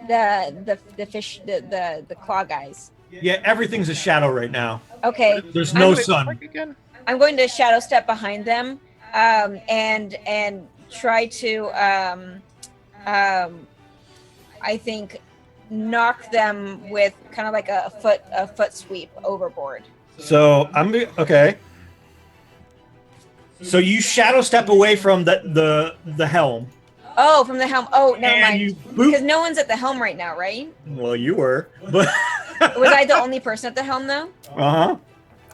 The fish, the claw guys. Yeah, everything's a shadow right now. Okay. There's no sun. I'm going to shadow step behind them, and try to I think knock them with kind of like a foot sweep overboard. So okay. So you shadow step away from the helm. Oh, from the helm. Oh, never And mind. you Because boop. no one's at the helm right now, right? Well, you were, but Was I the only person at the helm though? uh-huh.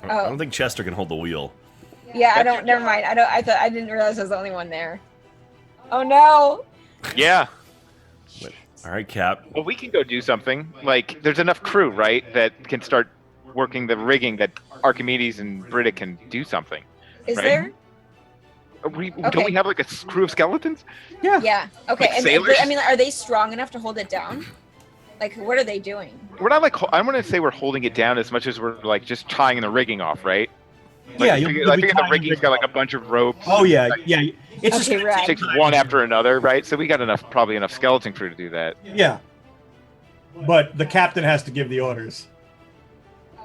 I don't think Chester can hold the wheel. Yeah, I don't. Never mind. I didn't realize I was the only one there. Oh no. Yeah. All right, Cap. Well, we can go do something. Like, there's enough crew, right, that can start working the rigging that Archimedes and Briddick can do something. Is Right. there? Don't Okay. we have like a crew of skeletons? Yeah. Okay. Like sailors? I mean, are they strong enough to hold it down? Like, what are they doing? We're not like, I want to say we're holding it down as much as we're like just tying the rigging off, right? Like, Yeah, I you'll figure, be I figure the tying rigging's got like a bunch of ropes. Oh yeah, yeah. It's just Okay, right. It takes one after another, right? So we got probably enough skeleton crew to do that. yeah. But the captain has to give the orders.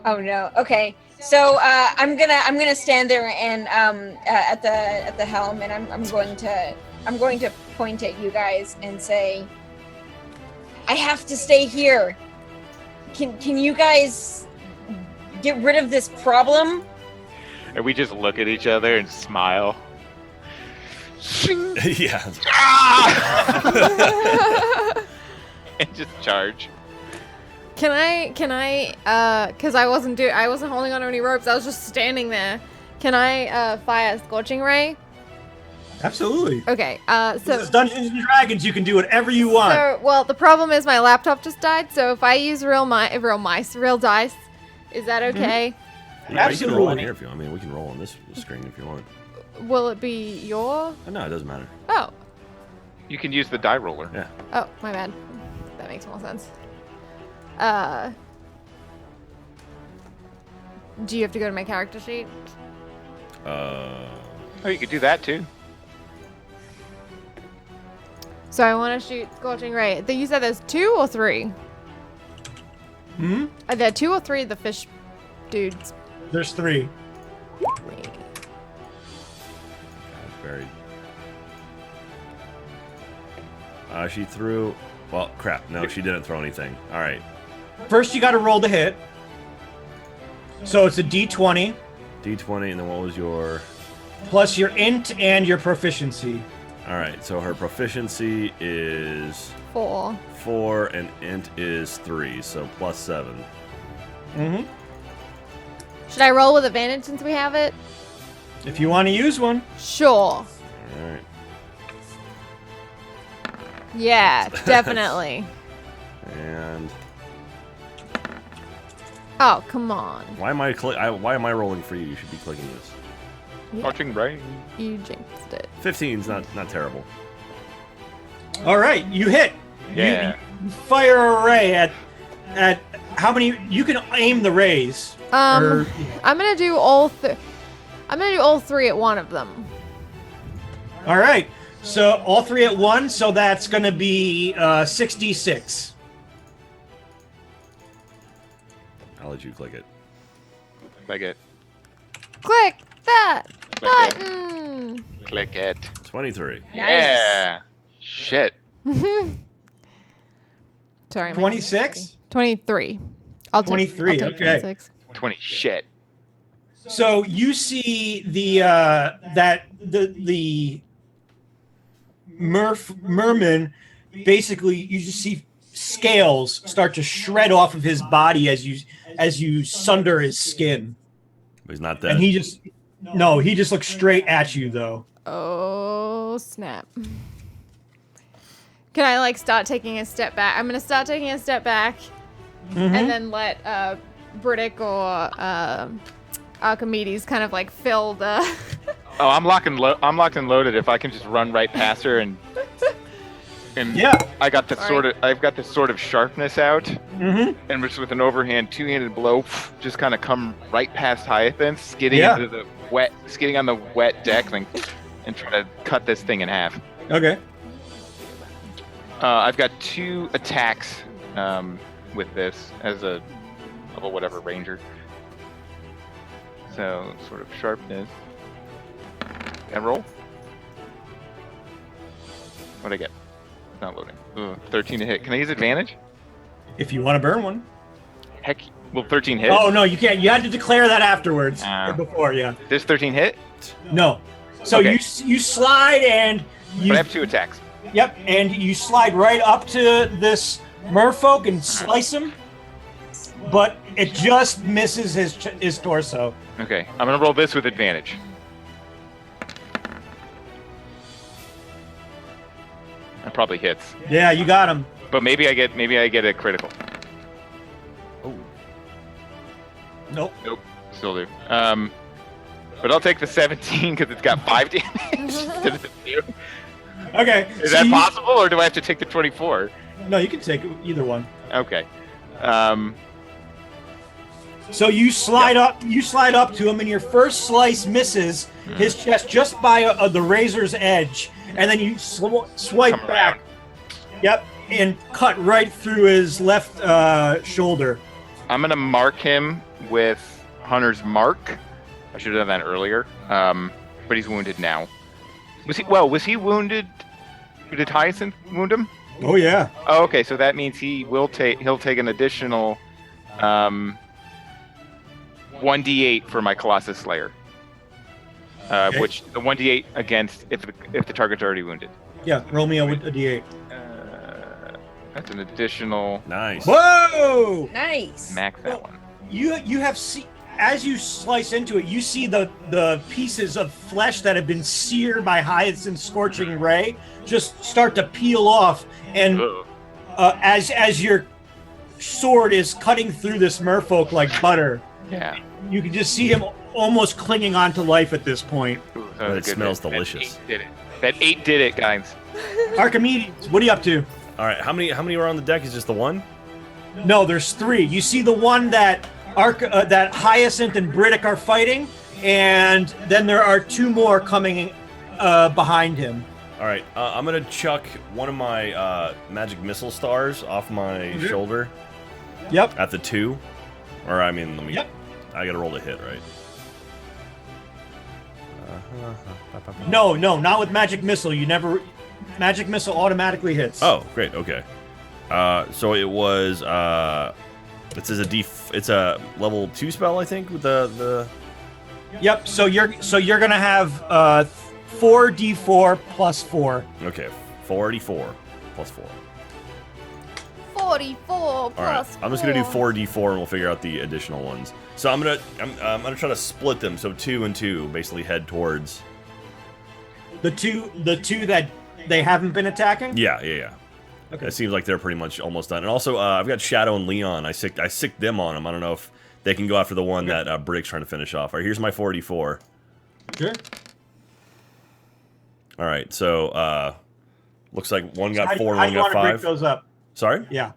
Oh no. Okay. So I'm gonna stand there and at the helm, and I'm going to point at you guys and say, I have to stay here. Can you guys get rid of this problem? And we just look at each other and smile. Shing! Yeah. Ah! And just charge. Can I, cause I wasn't holding on to any ropes, I was just standing there. Can I, fire a scorching ray? Absolutely. Okay, This so, is Dungeons and Dragons. You can do whatever you want. well, the problem is my laptop just died, so if I use real dice, is that okay? Yeah, you can roll in Absolutely. here if you want. I mean, we can roll on this screen if you want. Will it be your? No, it doesn't matter. Oh, You can use the die roller. Yeah. oh, my bad. That makes more sense. Do you have to go to my character sheet? Oh, you could do that too. So I want to shoot Scorching Ray. You said there's 2 or 3? Hmm? Are there 2 or 3 of the fish dudes? There's 3. 3. Buried. She threw. Well, crap. No, she didn't throw anything. All right. First, you got to roll the hit. So it's a D20 D20, and then what was your? plus your int and your proficiency. All right. So her proficiency is 4. 4, and int is 3. So +7. Mm-hmm. Should I roll with advantage since we have it? If you want to use one. Sure. All right. Yeah, definitely. And Oh, come on. why am I rolling for you? You should be clicking this. Yeah, Watching right. you jinxed it. 15's not terrible. All right, you hit. Yeah. You fire a ray at how many? You can aim the rays. I'm gonna do all 3 at one of them. All right. So all 3 at once. So that's going to be 6d6. I'll let you click it. Click it. Click that Click it. button. Click it. 23. Yeah. Shit. Sorry, 26. 23. I'll take 23, I'll take okay. 26. 20 shit. So you see the merman, basically you just see scales start to shred off of his body as you sunder his skin, But he's not dead. and he just looks straight at you though. Oh, snap. Can I like start taking a step back? I'm gonna start taking a step back and then let Briddick or Archimedes kind of like fill the Oh, I'm locked and loaded. If I can just run right past her and Yeah. I got the I've got this sort of sharpness out, Mm-hmm. and just with an overhand two-handed blow, just kind of come right past Hyacinth, skidding on the wet deck, and try to cut this thing in half. Okay. I've got 2 attacks with this as a level whatever ranger. So sort of sharpness. And roll. What'd I get? It's not loading. Ugh, 13 to hit. Can I use advantage? If you want to burn one. Heck, will 13 hit? Oh no, you can't. You had to declare that afterwards or before. Yeah. This 13 hit? No. So Okay. you slide and you. But I have 2 attacks. Yep, and you slide right up to this merfolk and slice him, but it just misses his torso. Okay, I'm gonna roll this with advantage. That probably hits, Yeah, you got him. but maybe I get a critical. Oh, Nope. Nope, still do. But I'll take the 17 because it's got 5 damage instead of the 2. Okay. Is so that you- possible, or do I have to take the 24? No, you can take either one. Okay. So you slide up to him, and your first slice misses his chest just by the razor's edge, and then you swipe Come back. around. Yep, and cut right through his left shoulder. I'm gonna mark him with Hunter's Mark. I should have done that earlier. But he's wounded now. Was he wounded? Did Hyacinth wound him? Oh yeah. Oh, okay. So that means he'll take an additional 1d8 for my Colossus Slayer. Okay. Which the 1d8 against if the target's already wounded. Yeah. Roll me a d8. That's an additional nice. Whoa! Nice. max that one. You have as you slice into it, you see the pieces of flesh that have been seared by Hyacinth's scorching ray just start to peel off, and Ugh. as your sword is cutting through this merfolk like butter, Yeah. you can just see him almost clinging on to life at this point. Ooh, that But was it a good smells hit. delicious. That 8 did it. That 8 did it, guys. Archimedes, what are you up to? All right, how many were on the deck? Is just the one? No, there's 3. You see the one that that Hyacinth and Briddick are fighting, and then there are 2 more coming behind him. All right, I'm gonna chuck one of my magic missile stars off my shoulder Yep. at the 2, or I mean, let me. Yep. I gotta roll to hit, right? No, not with magic missile. You never. Magic missile automatically hits. Oh, great. Okay. So it was. It says it's a level 2 spell, I think, with the. Yep. So you're gonna have 4d4 plus 4. Okay, 44 plus 4. 44 All right, plus I'm just gonna do 4. 4d4 and we'll figure out the additional ones. So I'm gonna try to split them. So 2 and 2 basically head towards The two that they haven't been attacking. Yeah. Okay. It seems like they're pretty much almost done. And also, I've got Shadow and Leon. I sicked them on them. I don't know if they can go after the one that Briddick's trying to finish off. All right, here's my 4d4. Sure. All right, so looks like one got 4 How and do you one got want to break 5. those up? Sorry? Yeah.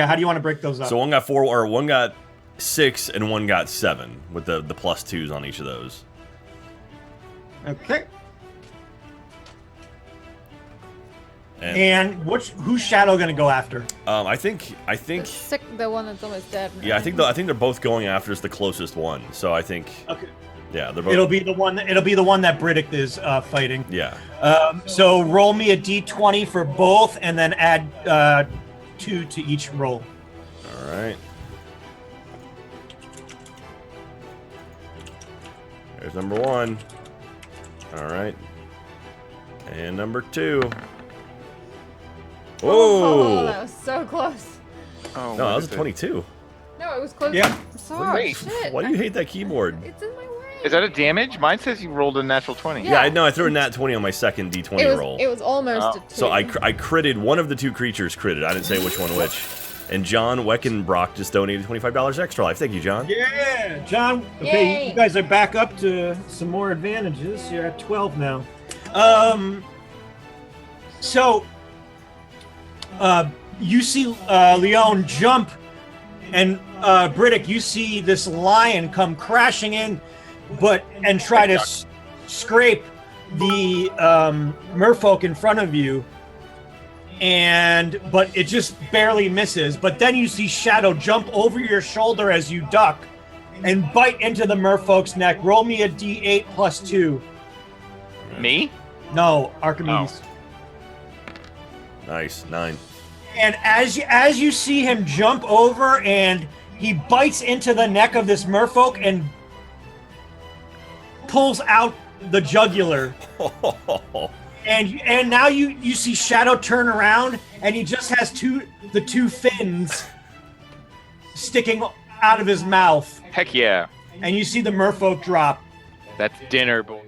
How do you want to break those up? So one got 4, or one got 6 and one got 7 with the plus 2s on each of those. Okay. And who's Shadow gonna go after? I think The one that's almost dead. yeah, I think they're both going after the closest one. So I think Okay. yeah, they're both. It'll be the one that Briddick is fighting. Yeah. So roll me a d20 for both, and then add 2 to each roll. All right. There's number 1. All right. And number 2. Oh, Whoa! that was so close. Oh, No, that what was is a it? 22. No, it was close. Yeah. Sorry. Wait, Shit. why do you hate that keyboard? It's in my way. Is that a damage? Mine says you rolled a natural 20. Yeah. Yeah, I know. I threw a nat 20 on my second d20 roll. It was almost Oh. a 2. So I critted one of the 2 creatures. Critted. I didn't say which one which. And John Weckenbrock just donated $25 extra life. Thank you, John. Yeah, John. Okay, Yay. you guys are back up to some more advantages. You're at 12 now. So, you see Leon jump, and Briddick, you see this lion come crashing in, and try to scrape the merfolk in front of you. But it just barely misses. But then you see Shadow jump over your shoulder as you duck and bite into the merfolk's neck. Roll me a d8 plus 2. Me? No, Archimedes. Nice. 9. And as you see him jump over and he bites into the neck of this merfolk and pulls out the jugular. And now you see Shadow turn around, and he just has the two fins sticking out of his mouth. Heck yeah. And you see the merfolk drop. That's dinner, boys.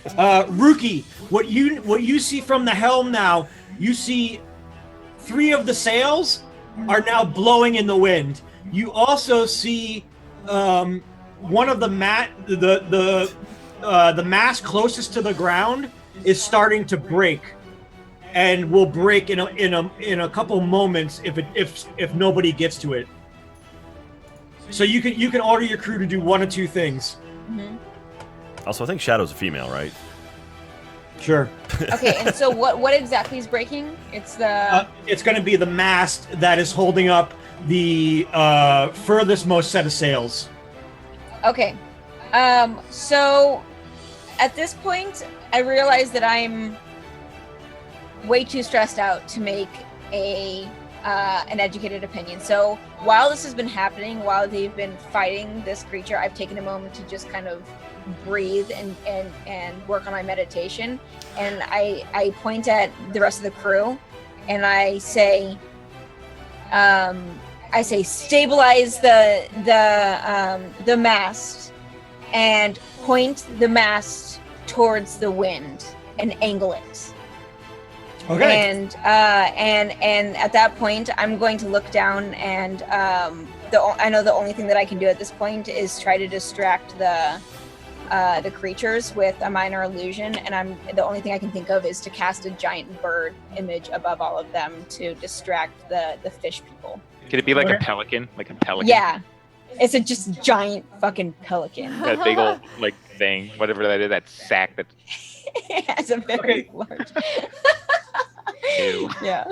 Ruki, what you see from the helm now, you see 3 of the sails are now blowing in the wind. You also see one of the mast closest to the ground is starting to break, and will break in a couple moments if nobody gets to it. So you can order your crew to do one of 2 things. Mm-hmm. Also, I think Shadow's a female, right? Sure. Okay, and so what exactly is breaking? It's the It's going to be the mast that is holding up the furthest most set of sails. okay. So at this point, I realize that I'm way too stressed out to make an educated opinion. So while this has been happening, while they've been fighting this creature, I've taken a moment to just kind of breathe and work on my meditation. And I point at the rest of the crew, and I say, stabilize the mast, and point the mast towards the wind and angle it. Okay. And at that point, I'm going to look down, and I know the only thing that I can do at this point is try to distract the creatures with a minor illusion, and the only thing I can think of is to cast a giant bird image above all of them to distract the fish people. Could it be like a Okay. pelican? Like a pelican? Yeah, it's a just giant fucking pelican. That big old like thing, whatever that is, that sack that. It has a very large. Ew. Yeah.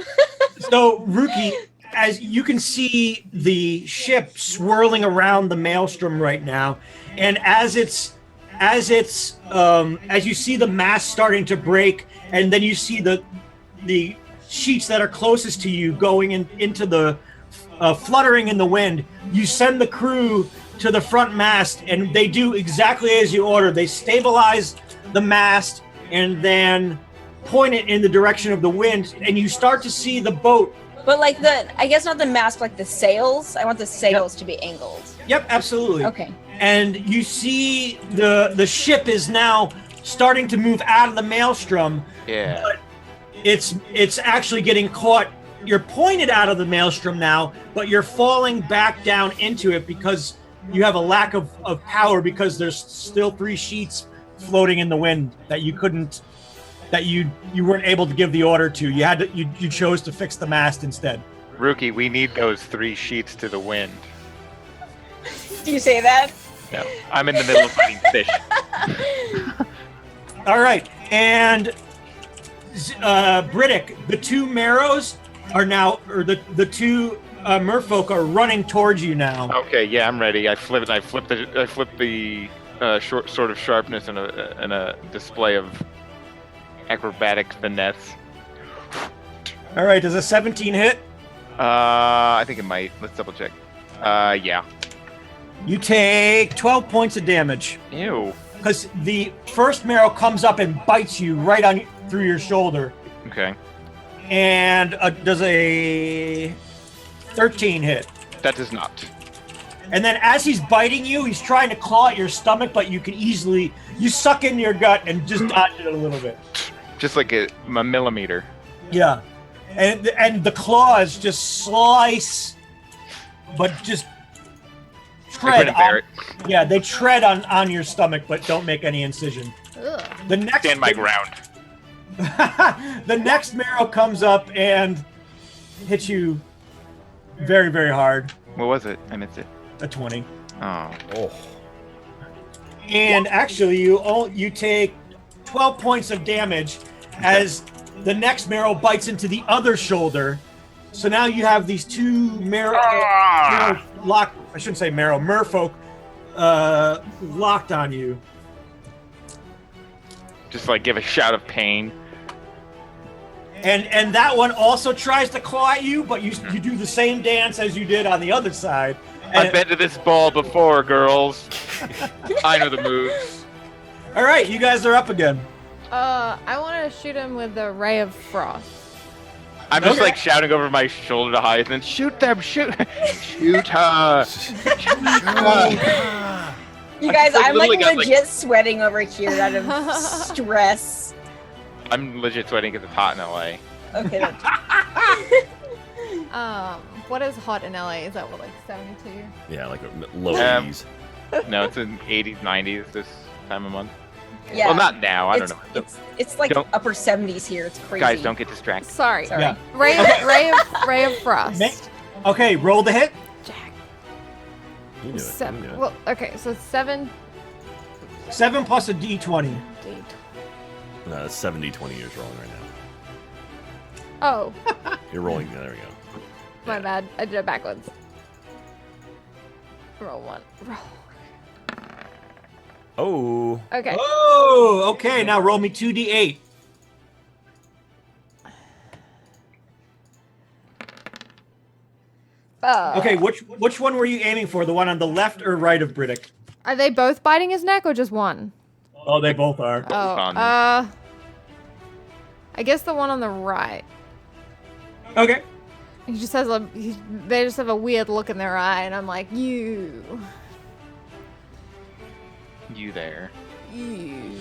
So, Ruki, as you can see the ship swirling around the Maelstrom right now, and as you see the mast starting to break, and then you see the sheets that are closest to you going into the fluttering in the wind, you send the crew to the front mast, and they do exactly as you order. They stabilize the mast and then point it in the direction of the wind, and you start to see the boat. But like I guess not the mast, like the sails. I want the sails to be angled. Yep, absolutely. Okay. And you see the ship is now starting to move out of the Maelstrom. Yeah. But it's actually getting caught. You're pointed out of the Maelstrom now, but you're falling back down into it because you have a lack of power, because there's still 3 sheets floating in the wind that you couldn't, that you weren't able to give the order to. You had to, you chose to fix the mast instead. Ruki, we need those 3 sheets to the wind. Do you say that? No, I'm in the middle of fighting fish. All right, and Briddick, the 2 Marrows are now, or the 2 merfolk are running towards you now. Okay, yeah, I'm ready. I flipped the short sword of sharpness and a display of acrobatic finesse. All right, does a 17 hit? I think it might. Let's double check. Yeah. You take 12 points of damage. Ew. Because the first Marrow comes up and bites you right on through your shoulder. Okay. And does a 13 hit. That does not. And then as he's biting you, he's trying to claw at your stomach, but you can easily, you suck in your gut and just dodge it a little bit. Just like a millimeter. Yeah. And the claws just slice, but just I tread couldn't bear it. Yeah, they tread on your stomach, but don't make any incision. Ugh. The next Stand my ground. the next Marrow comes up and hits you very, very hard. What was it? I missed it. A 20. Oh. And actually, you take 12 points of damage as the next Marrow bites into the other shoulder. So now you have these 2 merfolk locked on you. Just like give a shout of pain. And that one also tries to claw at you, but you do the same dance as you did on the other side. I've been to this ball before, girls. I know the moves. All right, you guys are up again. I want to shoot him with the Ray of Frost. I'm just Okay. like shouting over my shoulder to Hyacinth, shoot them, shoot her. You guys, I I'm like literally got, legit sweating over here out of stress. I'm legit sweating because it's hot in LA. Okay. What is hot in LA? Is that what, like 72? Yeah, like low Um, 80s. No, it's in 80s, 90s this time of month. Yeah. Well, not now. I don't know. It's like Don't- upper 70s here. It's crazy. Guys, don't get distracted. Sorry. Sorry. Yeah. Ray of Frost. Okay, roll the hit. Jack. You knew it. You Seven. knew it. Well, okay, so 7 7 plus a d20. D. No, that's 70-20 you're rolling right now. Oh, You're rolling. There we go. my bad. I did it backwards. Roll 1. Roll. Oh. Okay. Oh, okay. Now roll me 2d8. Okay, which one were you aiming for? The one on the left or right of Briddick? Are they both biting his neck or just one? Oh, they both are. Oh, fun. I guess the one on the right. Okay. He just has they just have a weird look in their eye, and I'm like, you. You there. And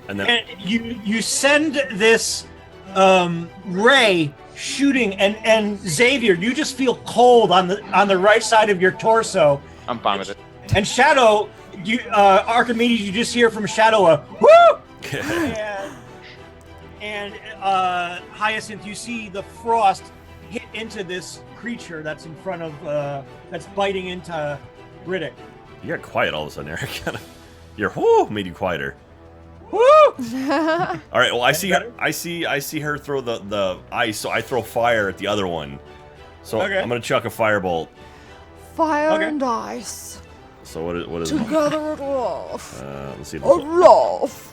then And you send this ray shooting, and Xavier, you just feel cold on the right side of your torso. I'm fine with it. And Shadow, Archimedes, you just hear from Shadow a whoo! and Hyacinth, you see the frost hit into this creature that's in front of that's biting into Briddick. you got quiet all of a sudden, Eric. Your whoo made you quieter. Woo! All right. Well, I see her throw the ice, so I throw fire at the other one. So Okay. I'm gonna chuck a firebolt. Fire Okay. and ice. So what is it? Together at love. Let's see. A love.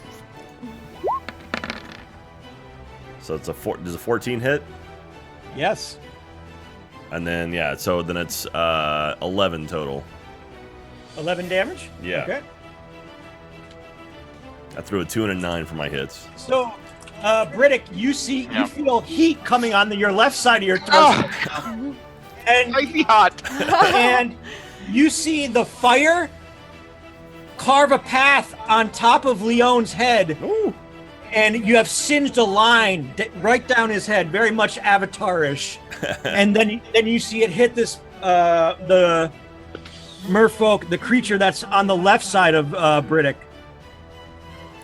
So it's does a 14 hit? Yes. And then yeah, so then it's 11 total. 11 damage? Yeah. Okay. I threw a 2 and a 9 for my hits. So, Briddick, you feel heat coming on your left side of your torso. Oh, And spicy hot. and you see the fire carve a path on top of Leon's head. Ooh. And you have singed a line right down his head, very much Avatar-ish. And then you see it hit this the merfolk, the creature that's on the left side of Briddick.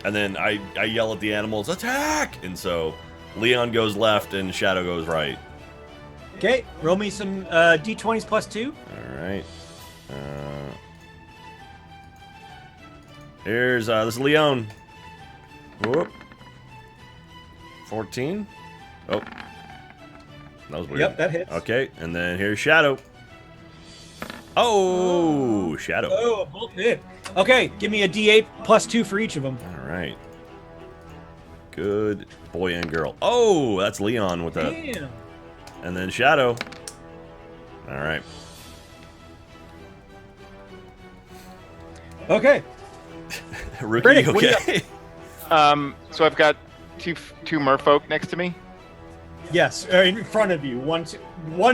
And then I yell at the animals, attack! And so Leon goes left and Shadow goes right. Okay, roll me some d20s plus 2. All right. Here's this is Leon. Whoop. 14. Oh. That was weird. Yep, that hits. Okay, and then here's Shadow. Oh, Shadow. Oh, both hit. Okay, give me a d8 plus 2 for each of them. All right. Good boy and girl. Oh, that's Leon with a... Damn. And then Shadow. All right. Okay. Ruki, Briddick, what do you okay. So I've got two merfolk next to me. Yes, in front of you. One's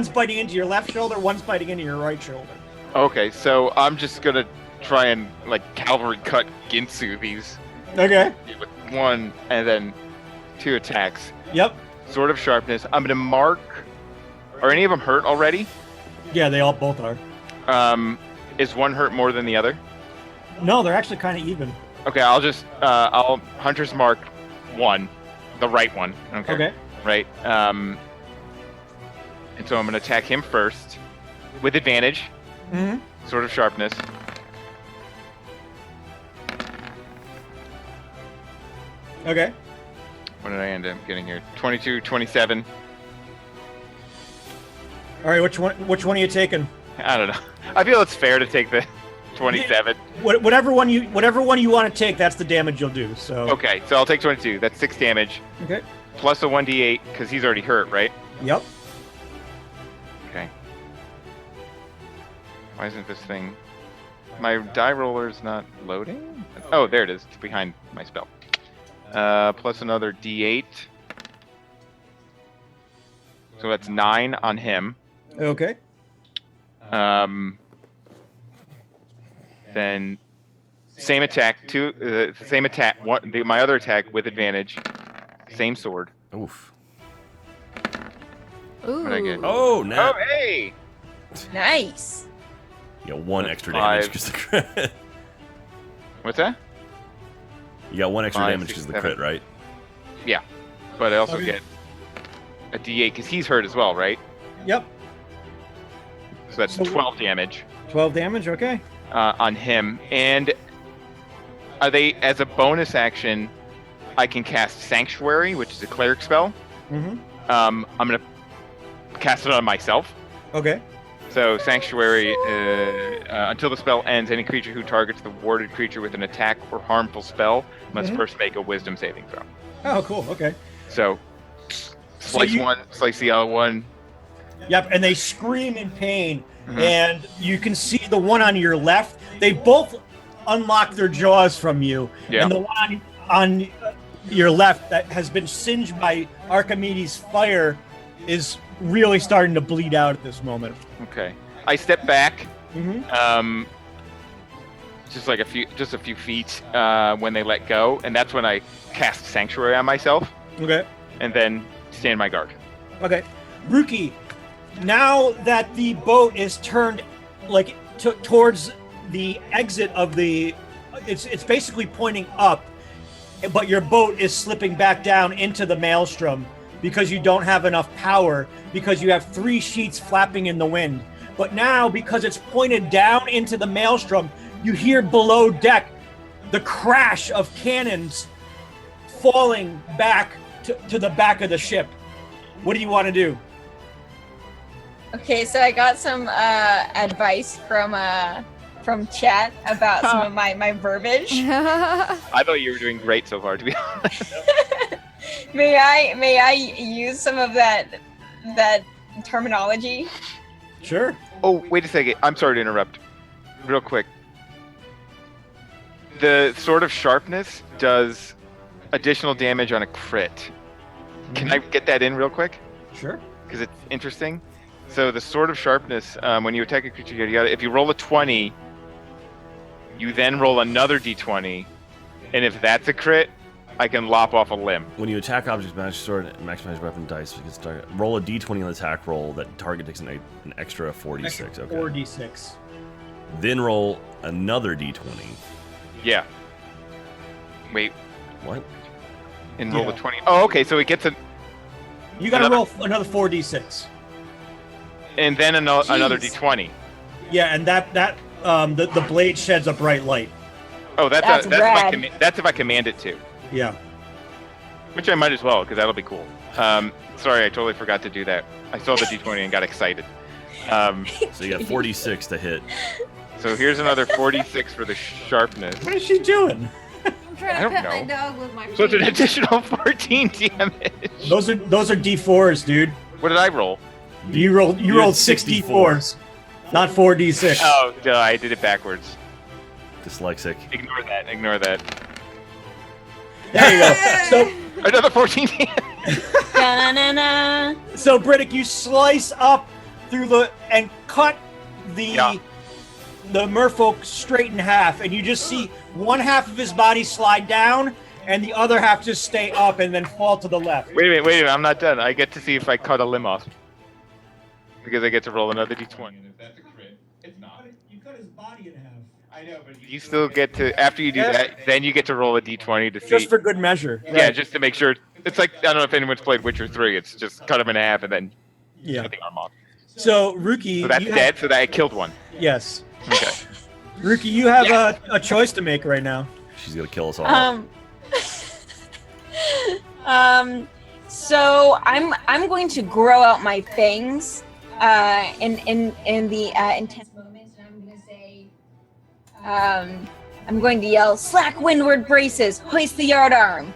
biting into your left shoulder, one's biting into your right shoulder. Okay, so I'm just gonna try and like cavalry cut Ginsu these Okay. with one and then 2 attacks. Yep. Sword of Sharpness. I'm gonna mark. Are any of them hurt already? Yeah, they all both are. Is one hurt more than the other? No, they're actually kind of even. Okay, I'll Hunter's Mark 1, the right one. Okay. Right. And so I'm gonna attack him first with advantage. Mm-hmm. Sword of Sharpness. Okay. What did I end up getting here? 22, 27. All right, which one are you taking? I don't know. I feel it's fair to take the 27. Whatever one you want to take, that's the damage you'll do. So. Okay, so I'll take 22. That's 6 damage. Okay. Plus a 1d8, because he's already hurt, right? Yep. Okay. Why isn't this thing... My die roller's not loading? Oh, there it is. It's behind my spell. Plus another d8. So that's 9 on him. Okay. Then same attack. Same attack. My other attack with advantage. Same sword. Oof. Ooh. What did I get? Oh, no. Oh, hey! Nice. You got 1 extra 5. damage because the crit. What's that? You got 1 extra 5, damage 6, because of the crit, 7. right? Yeah. But I also Okay. get a d8 because he's hurt as well, right? Yep. So that's So- 12 damage 12 damage. Okay. on him. And are they, as a bonus action, I can cast Sanctuary, which is a cleric spell. Mm-hmm. I'm going to cast it on myself. Okay. So Sanctuary, until the spell ends, any creature who targets the warded creature with an attack or harmful spell must Mhm. first make a Wisdom saving throw. Oh, cool. Okay. So, slice you- one, slice the other one. Yep. And they scream in pain, Mhm. and you can see the one on your left. They both unlock their jaws from you, Yeah. and the one on your left that has been singed by Archimedes' fire is really starting to bleed out at this moment. Okay. I step back, Mm-hmm. just a few feet when they let go, and that's when I cast Sanctuary on myself, Okay. and then stand my guard. Okay. Ruki, now that the boat is turned like towards the exit of the it's basically pointing up, but your boat is slipping back down into the Maelstrom because you don't have enough power because you have 3 sheets flapping in the wind. But now because it's pointed down into the Maelstrom, you hear below deck the crash of cannons falling back to the back of the ship. What do you want to do? Okay, so I got some advice from chat about some of my verbiage. I thought you were doing great so far, to be honest. May I use some of that terminology? Sure. Oh, wait a second. I'm sorry to interrupt. Real quick. The Sword of Sharpness does additional damage on a crit. Can I get that in real quick? Sure. Because it's interesting. So the Sword of Sharpness, when you attack a creature, if you roll a 20, you then roll another d20, and if that's a crit, I can lop off a limb. When you attack objects, match sword, maximize weapon dice. You can start, roll a d20 on the attack roll. That target takes an extra 4d6. Okay. 4d6. Then roll another d20. Yeah. Wait, What? and roll Yeah. a 20. Oh, okay, so it gets a... You got to Another- roll another 4d6. And then another Jeez. d20. Yeah, and the blade sheds a bright light. Oh, that's That's if I rad. that's if I command it to. Yeah. Which I might as well, because that'll be cool. Sorry, I totally forgot to do that. I saw the d20 and got excited. So you got 46 to hit. So here's another 46 for the sharpness. What is she doing? I'm trying I to don't pet my know. dog with my So it's an feet. additional 14 damage. Those are D4s, dude. What did I roll? You rolled had rolled 64. 6 D4s, not 4d6. Oh, duh, I did it backwards. Dyslexic. Ignore that. Ignore that. There you go. Another 14 damage. Da-na-na. So Briddick, you slice up through and cut the merfolk straight in half, and you just see one half of his body slide down, and the other half just stay up and then fall to the left. Wait a minute. I'm not done. I get to see if I cut a limb off. Because I get to roll another d20. And if that's a crit, it's not. You cut his body in half. I know, but you still get to, after you do that, then you get to roll a d20 to see. Just for good measure. Yeah, just to make sure. It's like, I don't know if anyone's played Witcher 3. It's just cut him in half and then Yeah. cut the arm off. So Ruki, So that's you dead, so that I killed one. Yes. Okay. Ruki, you have a choice to make right now. She's gonna kill us all. So I'm going to grow out my fangs in the intense moment, and I'm going to say, I'm going to yell, "Slack windward braces, hoist the yardarm,"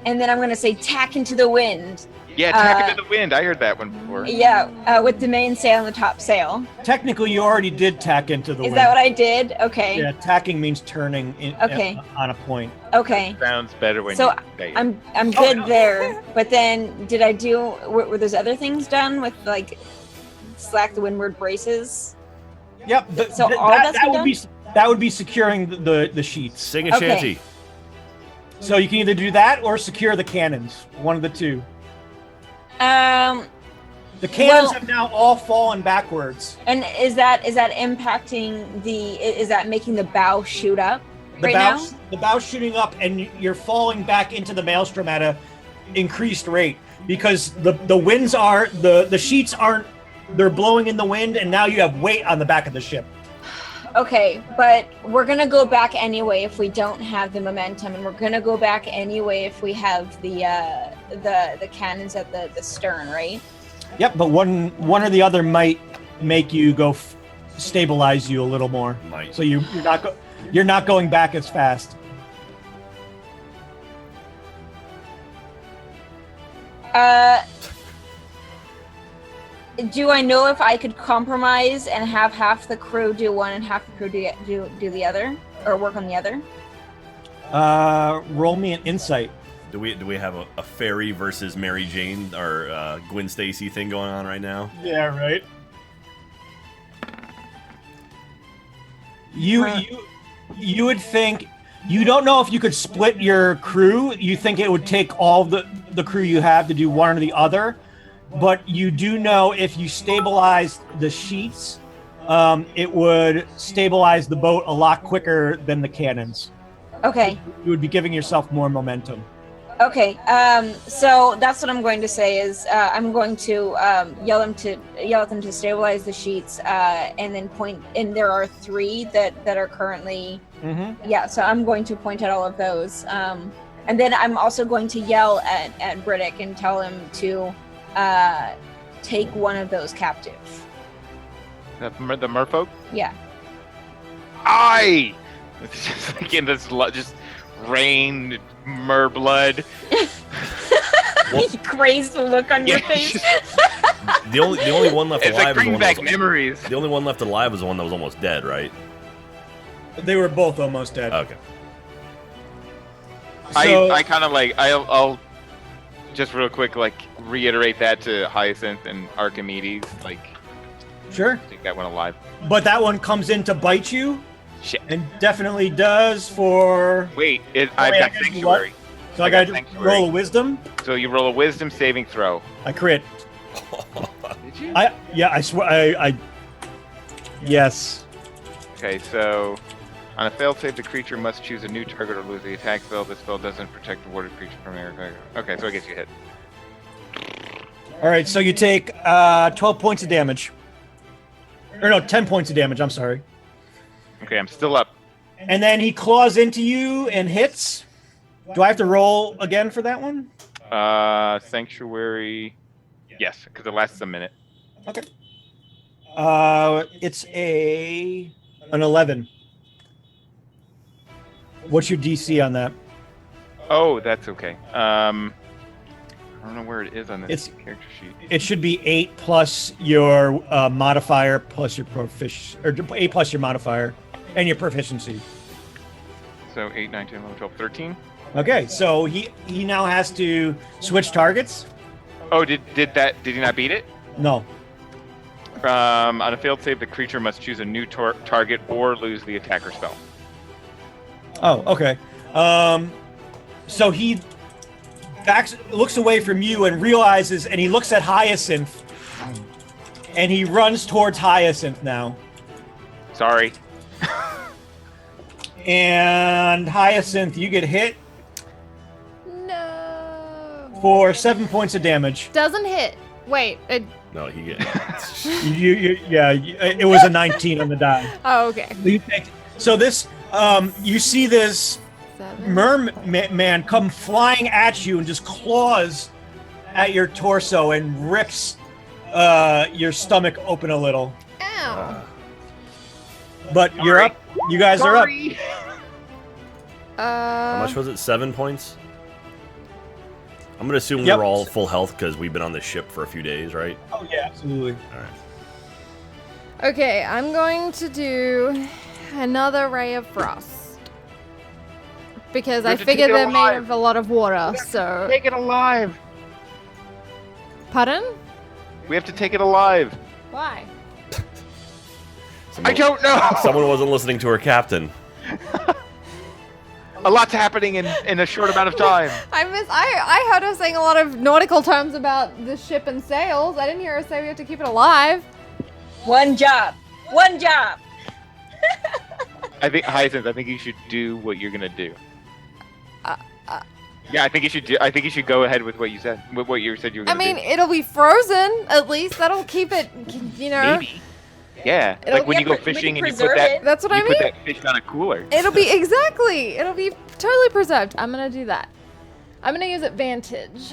and then I'm going to say, "Tack into the wind." Yeah, tack into the wind. I heard that one before. Yeah, with the mainsail and the topsail. Technically, you already did tack into the Is wind. that what I did? Okay. Yeah, tacking means turning Okay. on a point. Okay. Sounds better when So you say it. I'm good there, but then did I do? Were those other things done with like slack the windward braces? Yep. So all that's been that would be securing the sheets. Sing a Okay. shanty. So you can either do that or secure the cannons. One of the two. The cannons Well- have now all fallen backwards. And is that impacting the? Is that making the bow shoot up The right bow, now? the bow's shooting up, and you're falling back into the maelstrom at a increased rate because the winds are the sheets aren't. They're blowing in the wind, and now you have weight on the back of the ship. Okay, but we're gonna go back anyway if we don't have the momentum, and we're gonna go back anyway if we have the cannons at the stern, right? Yep, but one or the other might make you go stabilize you a little more. Might. So you're not going back as fast. Do I know if I could compromise and have half the crew do one and half the crew do the other, or work on the other? Roll me an insight. Do we have a fairy versus Mary Jane or Gwen Stacy thing going on right now? Yeah, right. You would think you don't know if you could split your crew. You think it would take all the crew you have to do one or the other, but you do know if you stabilize the sheets, it would stabilize the boat a lot quicker than the cannons. Okay. You would be giving yourself more momentum. Okay. So that's what I'm going to say is I'm going to yell at them to stabilize the sheets, and then point. And there are 3 that are currently. Mm-hmm. Yeah. So I'm going to point at all of those. And then I'm also going to yell at Briddick and tell him to take one of those captive. The merfolk? Yeah. Aye! It's just like in this just rain, mer blood. Crazed look on your Yeah, face. The only one left It's like alive is the bring one back that was, memories. the only one left alive was the one that was almost dead, right? They were both almost dead. Okay. So, I kind of like I'll just real quick like reiterate that to Hyacinth and Archimedes, like sure. take that one alive. But that one comes in to bite you, Shit. and definitely does for. Wait, Oh, I've yeah, got I gotta do sanctuary. So I I got got to sanctuary. roll a wisdom. So you roll a wisdom saving throw. I crit. Did you? I swear I yes. Okay, so on a failed save, the creature must choose a new target or lose the attack spell. This spell doesn't protect the warded creature from air attack. Okay, so I guess you hit. All right, so you take 12 points of damage. Or no, 10 points of damage. I'm sorry. Okay, I'm still up. And then he claws into you and hits. Do I have to roll again for that one? Sanctuary. Yes, because it lasts a minute. Okay. It's an 11. What's your DC on that? Oh, that's okay. I don't know where it is on this It's- character sheet. It should be 8 plus your modifier plus your or 8 plus your modifier and your proficiency. So 8, 9, 10, 11, 12, 13. Okay, so he now has to switch targets. Oh, did he not beat it? No. On a failed save, the creature must choose a new target or lose the attacker spell. Oh, okay. So he looks away from you and realizes, and he looks at Hyacinth, and he runs towards Hyacinth now. Sorry. And Hyacinth, you get hit No. for 7 points of damage. Doesn't hit. Wait. No, he get. It was a 19 on the die. Oh, okay. So this, you see this 7. merman come flying at you and just claws at your torso and rips your stomach open a little. Ow. But you're up. You guys are up. How much was it? 7 points? I'm gonna assume Yep. we're all full health because we've been on this ship for a few days, right? Oh yeah, absolutely. All right. Okay, I'm going to do another ray of frost. Because We I have to take figured it they're made alive. of a lot of water, so... Take it alive. Pardon? We have to take it alive. Why? I don't know. Someone wasn't listening to her captain. A lot's happening in a short amount of time. I heard her saying a lot of nautical terms about the ship and sails. I didn't hear her say we have to keep it alive. One job. One job. I think Hyacinth, I think you should do what you're gonna do. Yeah, I think you should do. I think you should go ahead with what you said. With what you said you were I gonna mean, it'll be frozen, at least. That'll keep it, you know. Maybe. Yeah, It'll- like when you go we can fishing and you put preserve that. it. That's what I you mean. put that fish on a cooler. It'll be, exactly. It'll be totally preserved. I'm going to do that. I'm going to use advantage.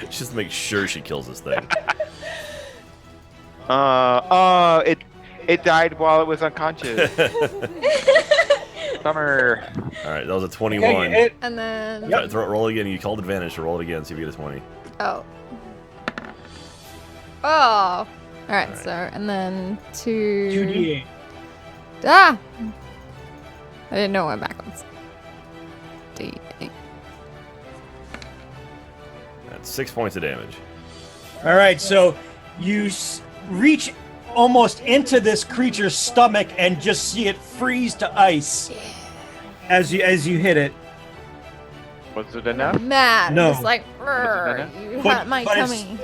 Just to make sure she kills this thing. It died while it was unconscious. Summer. All right, that was a Okay, 21. it- And then... Try- roll again. You called advantage, so roll it again. See if you get a 20. Oh. Oh. Alright, so, and then 2d8. Ah! I didn't know it went backwards. D8. That's 6 points of damage. All right, so you reach almost into this creature's stomach and just see it freeze to ice as you hit it. Was it enough? Mad. No. Just like, "Rrr, you hurt my tummy.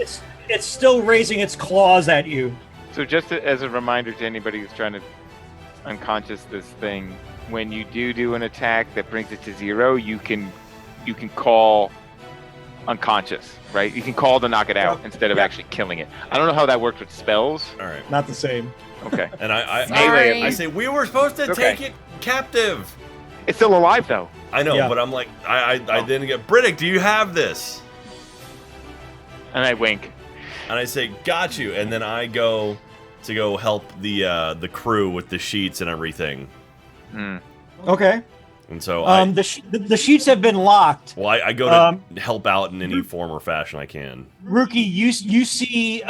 It's still raising its claws at you. So just as a reminder to anybody who's trying to unconscious this thing, when you do an attack that brings it to 0, you can call unconscious, right? You can call to knock it out instead of actually killing it. I don't know how that works with spells. All right. Not the same. Okay. And I Sorry. say we were supposed to Okay. take it captive. It's still alive though. I know, Yeah. but I'm like, I didn't get Briddick. Do you have this? And I wink. And I say, got you. And then I go to help the crew with the sheets and everything. Okay. And so the sheets have been locked. well, I go to help out in any form or fashion I can. Ruki, you see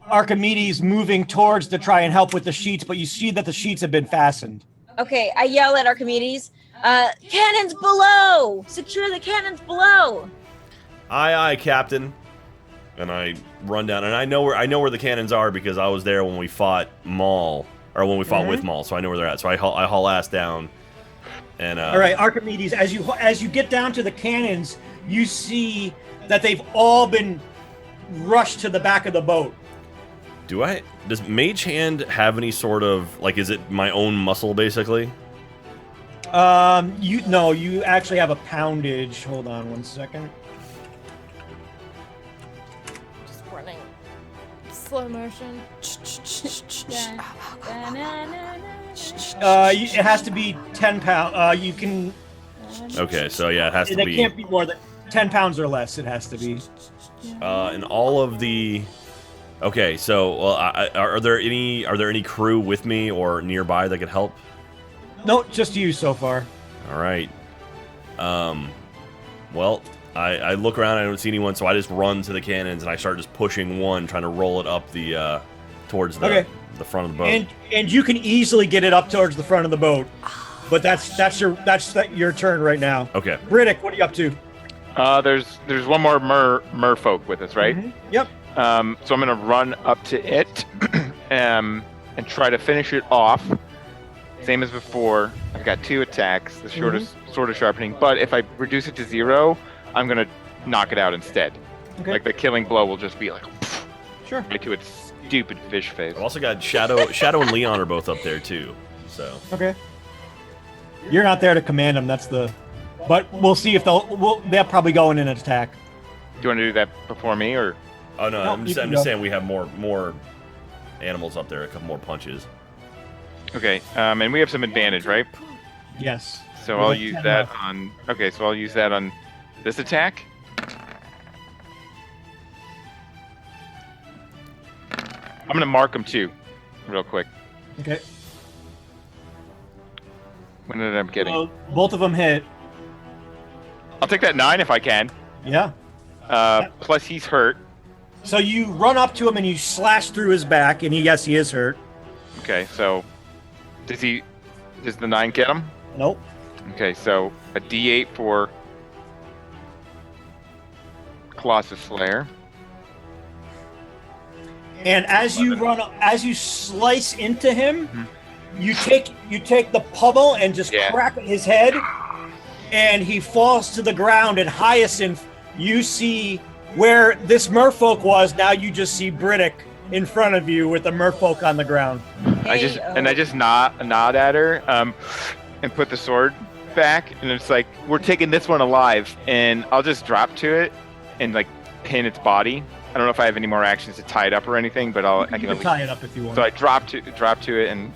Archimedes moving towards to try and help with the sheets, but you see that the sheets have been fastened. Okay, I yell at Archimedes. Cannons below! Secure the cannons below! Aye, Captain. And I run down, and I know where the cannons are because I was there when we fought Maul, or when we fought with Maul, so I know where they're at. So I haul ass down. And All right, Archimedes, as you get down to the cannons, you see that they've all been rushed to the back of the boat. Does Mage Hand have any sort of, like, is it my own muscle basically? You actually have a poundage. Hold on one second. Just running. Slow motion. It has to be 10 pound. You can. Okay, so yeah, it has to It be. can't be more than 10 pounds or less. It has to be. And all of the. Okay, so are there any crew with me or nearby that could help? No, just you so far. All right. Well, I look around, I don't see anyone, so I just run to the cannons and I start just pushing one, trying to roll it up the towards the front of the boat. And you can easily get it up towards the front of the boat, but that's your turn right now. Okay. Briddick, what are you up to? There's one more merfolk with us, right? Mm-hmm. Yep. So I'm gonna run up to it and try to finish it off. Same as before. I've got 2 attacks, the shortest sword of sharpening. But if I reduce it to 0, I'm gonna knock it out instead. Okay. Like the killing blow will just be like Sure. right to its stupid fish face. I've also got Shadow and Leon are both up there too. So Okay. You're not there to command them. But we'll see if they'll probably go in an attack. Do you want to do that before me, or? oh no, No, I'm you just can go. saying we have more animals up there, a couple more punches. Okay, and we have some advantage, right? Yes. So We I'll have use 10 that left. on. Okay, so I'll use that on this attack. I'm gonna mark them too, real quick. Okay. What did I end up getting? So both of them hit. I'll take that 9 if I can. Yeah. Plus he's hurt. So you run up to him and you slash through his back, and yes, he is hurt. Okay, so does the 9 get him? Nope. Okay, so a D8 for Colossus Slayer. And as you slice into him, you take the pummel and just crack his head, and he falls to the ground. And Hyacinth, you see where this merfolk was. Now you just see Briddick in front of you with the merfolk on the ground. I just nod at her, and put the sword back, and it's like we're taking this one alive, and I'll just drop to it and like pin its body. I don't know if I have any more actions to tie it up or anything, but I You can can tie it up if you want. So I drop to it, and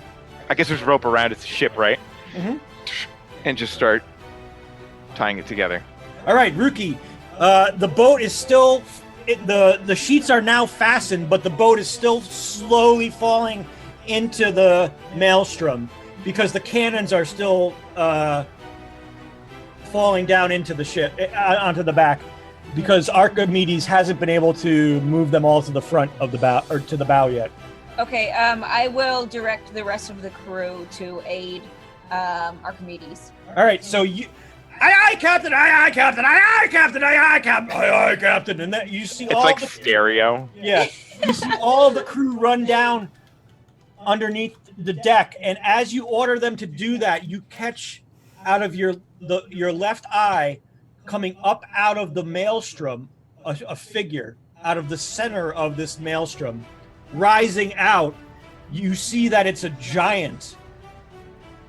I guess there's rope around its ship, right? Mhm. And just start tying it together. All right, Ruki. The boat is still. The sheets are now fastened, but the boat is still slowly falling into the maelstrom because the cannons are still falling down into the ship, onto the back, because Archimedes hasn't been able to move them all to the front of the bow or to the bow yet. Okay, I will direct the rest of the crew to aid Archimedes. All right, so you. Aye, Captain! Aye, Captain! Aye, Captain! Aye, Captain! Aye, Captain! And that you see It's all like the stereo. Yeah, you see all the crew run down underneath the deck, and as you order them to do that, you catch out of your left eye, coming up out of the maelstrom, a figure out of the center of this maelstrom, rising out. You see that it's a giant,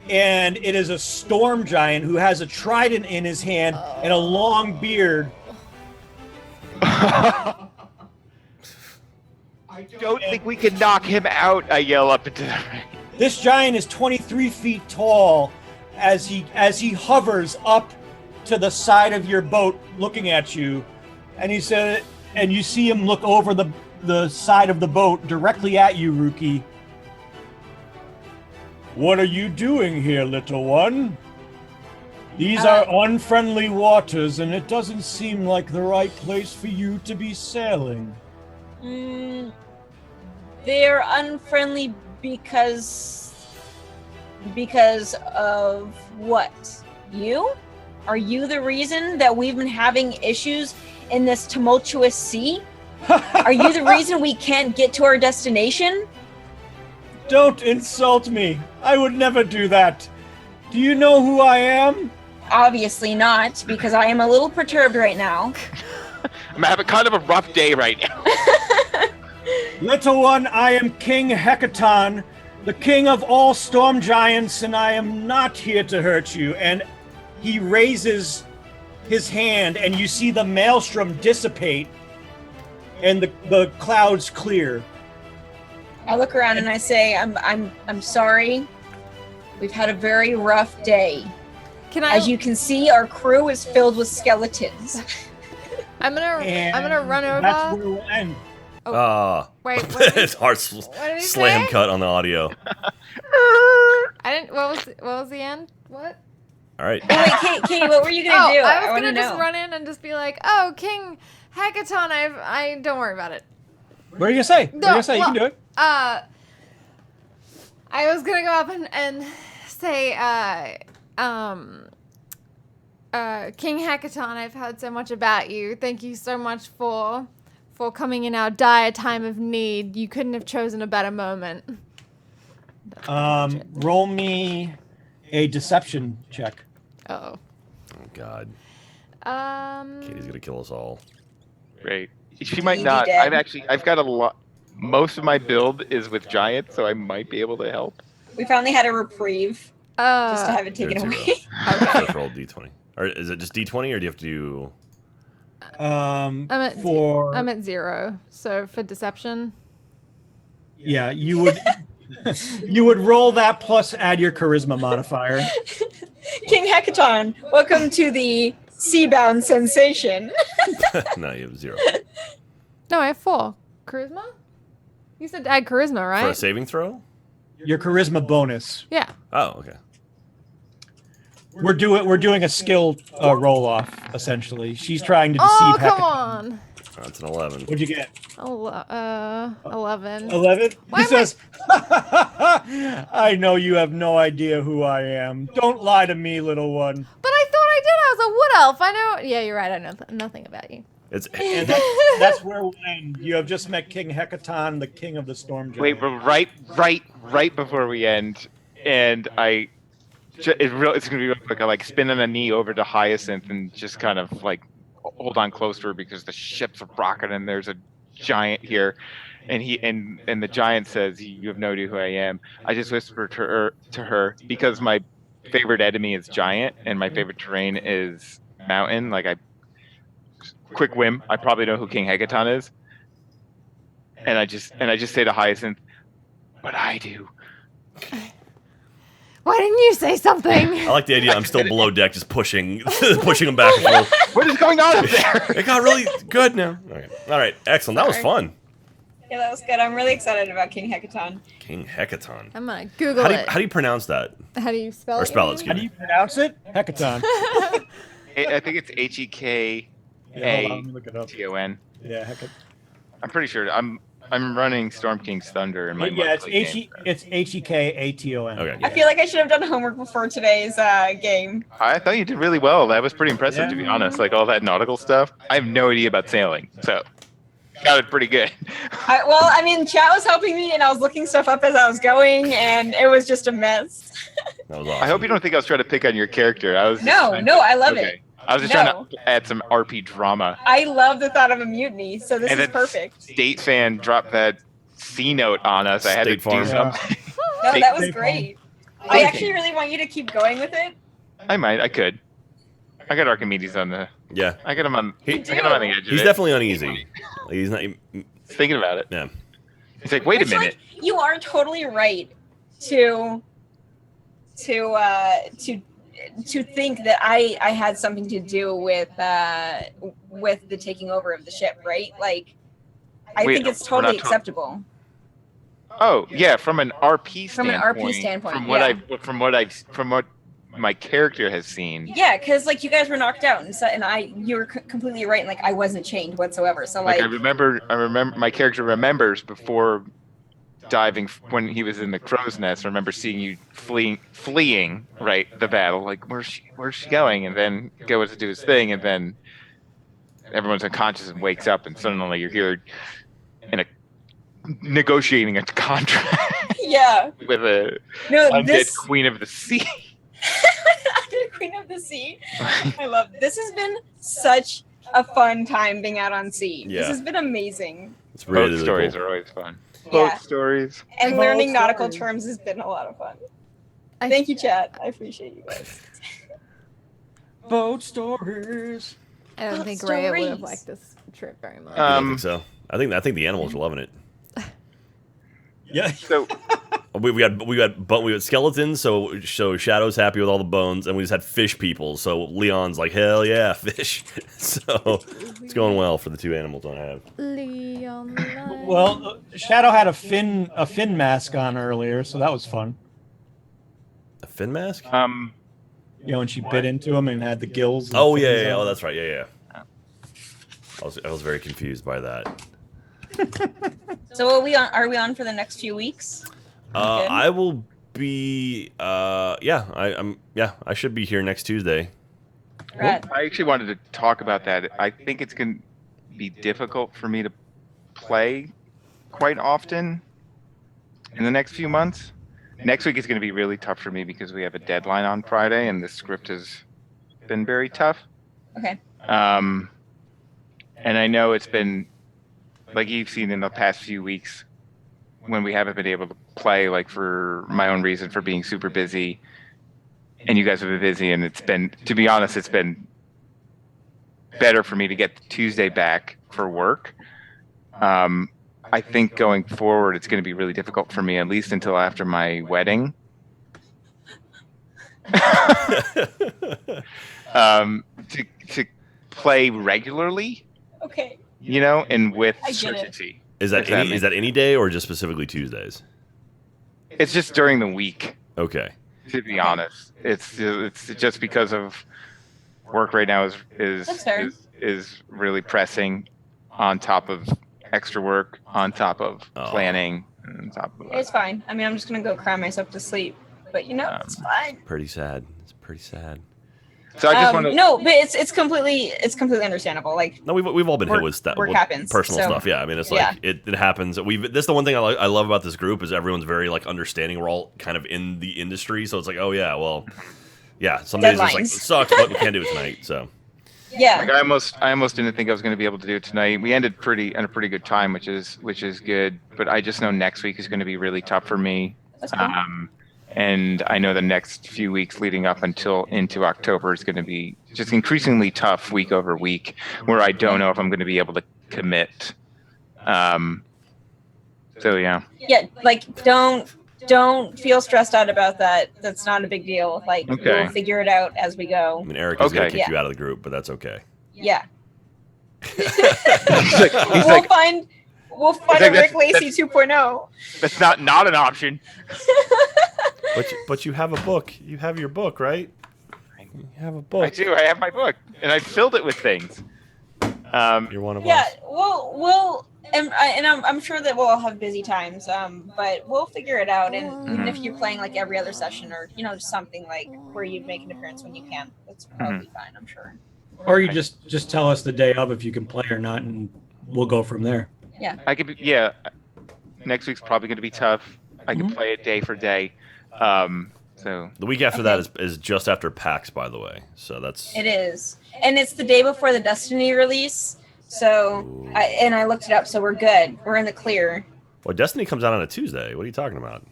and it is a storm giant who has a trident in his hand and a long beard. I don't think we can knock him out, I yell up into the rain. This giant is 23 feet tall, as he hovers up to the side of your boat, looking at you, and he said, and you see him look over the side of the boat directly at you, Ruki. What are you doing here, little one? These are unfriendly waters, and it doesn't seem like the right place for you to be sailing. They're unfriendly because of what? You? Are you the reason that we've been having issues in this tumultuous sea? Are you the reason we can't get to our destination? Don't insult me. I would never do that. Do you know who I am? Obviously not, because I am a little perturbed right now. I'm having kind of a rough day right now. Little one, I am King Hecaton, the king of all storm giants, and I am not here to hurt you. And he raises his hand, and you see the maelstrom dissipate, and the clouds clear. I look around and I say, I'm sorry. We've had a very rough day. As you can see, our crew is filled with skeletons. I'm gonna run over. That's where we'll end. Wait, it's hard slam cut on the audio. I didn't. What was the end? What? All right. Oh, wait, Katie, what were you gonna do? I was gonna know. just run in and just be like, "Oh, King Hecaton, I don't worry about it." What are you gonna say? What are you gonna say? You can do it. I was gonna go up and say, King Hecaton, I've heard so much about you. Thank you so much for coming in our dire time of need. You couldn't have chosen a better moment. Roll me a deception check. Oh. Oh God. Katie's gonna kill us all. Great. She might not. I've got a lot. Most of my build is with giants, so I might be able to help. We finally had a reprieve. Just to have it taken away. First roll D20. Or is it just D20, or do you have to do? I'm at 0. So for deception. Yeah, you would. You would roll that plus add your charisma modifier. King Hecaton, welcome to the Seabound sensation. No, you have 0. No, I have 4. Charisma? You said add charisma, right? For a saving throw? Your charisma bonus. Yeah. Oh, okay. We're doing a skill roll off essentially. She's trying to deceive. Oh, come Hecaton. on. That's an 11. What'd you get? 11. 11? Why He am says, I know you have no idea who I am. Don't lie to me, little one. But I thought I did. I was a wood elf. I know. Yeah, you're right. I know nothing about you. And that's where we'll end. You have just met King Hecaton, the king of the storm giants. Wait, but right before we end, and it's gonna be like spinning a knee over to Hyacinth and just kind of like hold on close to her because the ship's rocking and there's a giant here, and the giant says, "You have no idea who I am." I just whisper to her because my favorite enemy is giant and my favorite terrain is mountain. Quick whim, I probably know who King Hecaton is, and I just say to Hyacinth, "But I do." Why didn't you say something? I like the idea. I'm still below deck, just pushing them back and forth. What is going on up there? It got really good now. All right, excellent. That was fun. Yeah, that was good. I'm really excited about King Hecaton. King Hecaton. I'm gonna Google it. How do you pronounce that? How do you spell it? Or spell it, excuse How do you pronounce it? Hecaton. I think it's Hekaton. Yeah, hold on, let me look it up. Yeah, Hecaton. I'm pretty sure. I'm running Storm King's Thunder in my it's Hekaton. Okay. I feel like I should have done homework before today's game. I thought you did really well. That was pretty impressive, to be honest. Like all that nautical stuff. I have no idea about sailing, so got it pretty good. Chat was helping me, and I was looking stuff up as I was going, and it was just a mess. That was awesome. I hope you don't think I was trying to pick on your character. I was No, I love it. I was just trying to add some RP drama. I love the thought of a mutiny, so this is perfect. State Fan dropped that C note on us. I had to do something. No, that was great. I actually really want you to keep going with it. I might. I could. I got Archimedes on the. Yeah. I got him on. I got him on the edge of it. He's definitely uneasy. He's not. Thinking about it. Yeah. He's like, wait a minute. You are totally right to to think that I had something to do with the taking over of the ship, right? Like, I think it's we're not totally acceptable. Oh yeah, from an RP From standpoint. an RP standpoint, from what my character has seen. Yeah, because like you guys were knocked out, and you were completely right. And like I wasn't chained whatsoever. So like I remember my character remembers before diving when he was in the crow's nest. I remember seeing you fleeing right the battle. Like where's she going? And then goes to do his thing, and then everyone's unconscious and wakes up, and suddenly you're here in a negotiating a contract. Yeah. With a undead queen of the sea. Queen of the Sea. I love it. This has been such a fun time being out on sea. Yeah. This has been amazing. It's really, Boat really stories cool. are always fun. Yeah. Boat stories. And learning Boat nautical stories. terms has been a lot of fun. I- Thank you, chat. I appreciate you guys. Boat stories. I don't Boat think Rhea would have stories. liked this trip very much. I don't think so. I think the animals are loving it. Yeah. So We got skeletons, so Shadow's happy with all the bones, and we just had fish people. So Leon's like, hell yeah, fish. So it's going well for the two animals I have. Leon. Well, Shadow had a fin mask on earlier, so that was fun. A fin mask? You know, when she bit into him and had the gills. And Oh fins yeah. on. Oh, that's right. Yeah. I was very confused by that. So are we on for the next few weeks? Good. I will be. I should be here next Tuesday. Right. I actually wanted to talk about that. I think it's going to be difficult for me to play quite often in the next few months. Next week is going to be really tough for me because we have a deadline on Friday, and the script has been very tough. Okay. And I know it's been, like you've seen in the past few weeks, when we haven't been able to play, like for my own reason, for being super busy, and you guys have been busy, and it's been, to be honest, it's been better for me to get Tuesday back for work. I think going forward, it's going to be really difficult for me, at least until after my wedding. To play regularly, Okay. you know, and with I get it. certainty. Is that any day or just specifically Tuesdays? It's just during the week, Okay. to be honest. It's just because of work right now That's fair. is really pressing, on top of extra work, on top of Oh. planning, and on top of It's fine. I mean, I'm just gonna go cry myself to sleep. But it's fine. Pretty sad. It's pretty sad. So I just want to. No, but it's completely understandable. Like No, we've all been hit Work- with stuff. work happens, Personal so- stuff. Yeah, I mean, it's Yeah. like it happens. That's the one thing I love about this group is everyone's very like understanding. We're all kind of in the industry, so it's like, oh yeah, well, yeah. Some days it's like it Deadlines. sucks, but we can't do it tonight. So yeah. Like I almost didn't think I was going to be able to do it tonight. We ended on a pretty good time, which is good. But I just know next week is going to be really tough for me. That's cool. And I know the next few weeks leading up into October is going to be just increasingly tough week over week, where I don't know if I'm going to be able to commit. So yeah. Yeah, like don't feel stressed out about that. That's not a big deal. Like Okay. we'll figure it out as we I go. mean, Eric is gonna Okay. kick you out of the group, but that's okay. Yeah. He's We'll like, find a like, Rick Lacey 2.0. that's not an option. But you have a book. You have your book, right? You have a I book. do. I have my book, and I filled it with things. You're one of Yeah, us. we'll and I'm sure that we'll all have busy times. But we'll figure it out. And even if you're playing like every other session, or something like where you make an appearance when you can, that's probably fine. I'm sure. Or you just tell us the day of if you can play or not, and we'll go from there. I could be, yeah. Next week's probably going to be tough. I can play it day for day. So The week after that is just after PAX, by the way. So that's It is, and it's the day before the Destiny release. So I looked it up, so we're good. We're in the clear. well, Destiny comes out on a Tuesday. What are you talking about?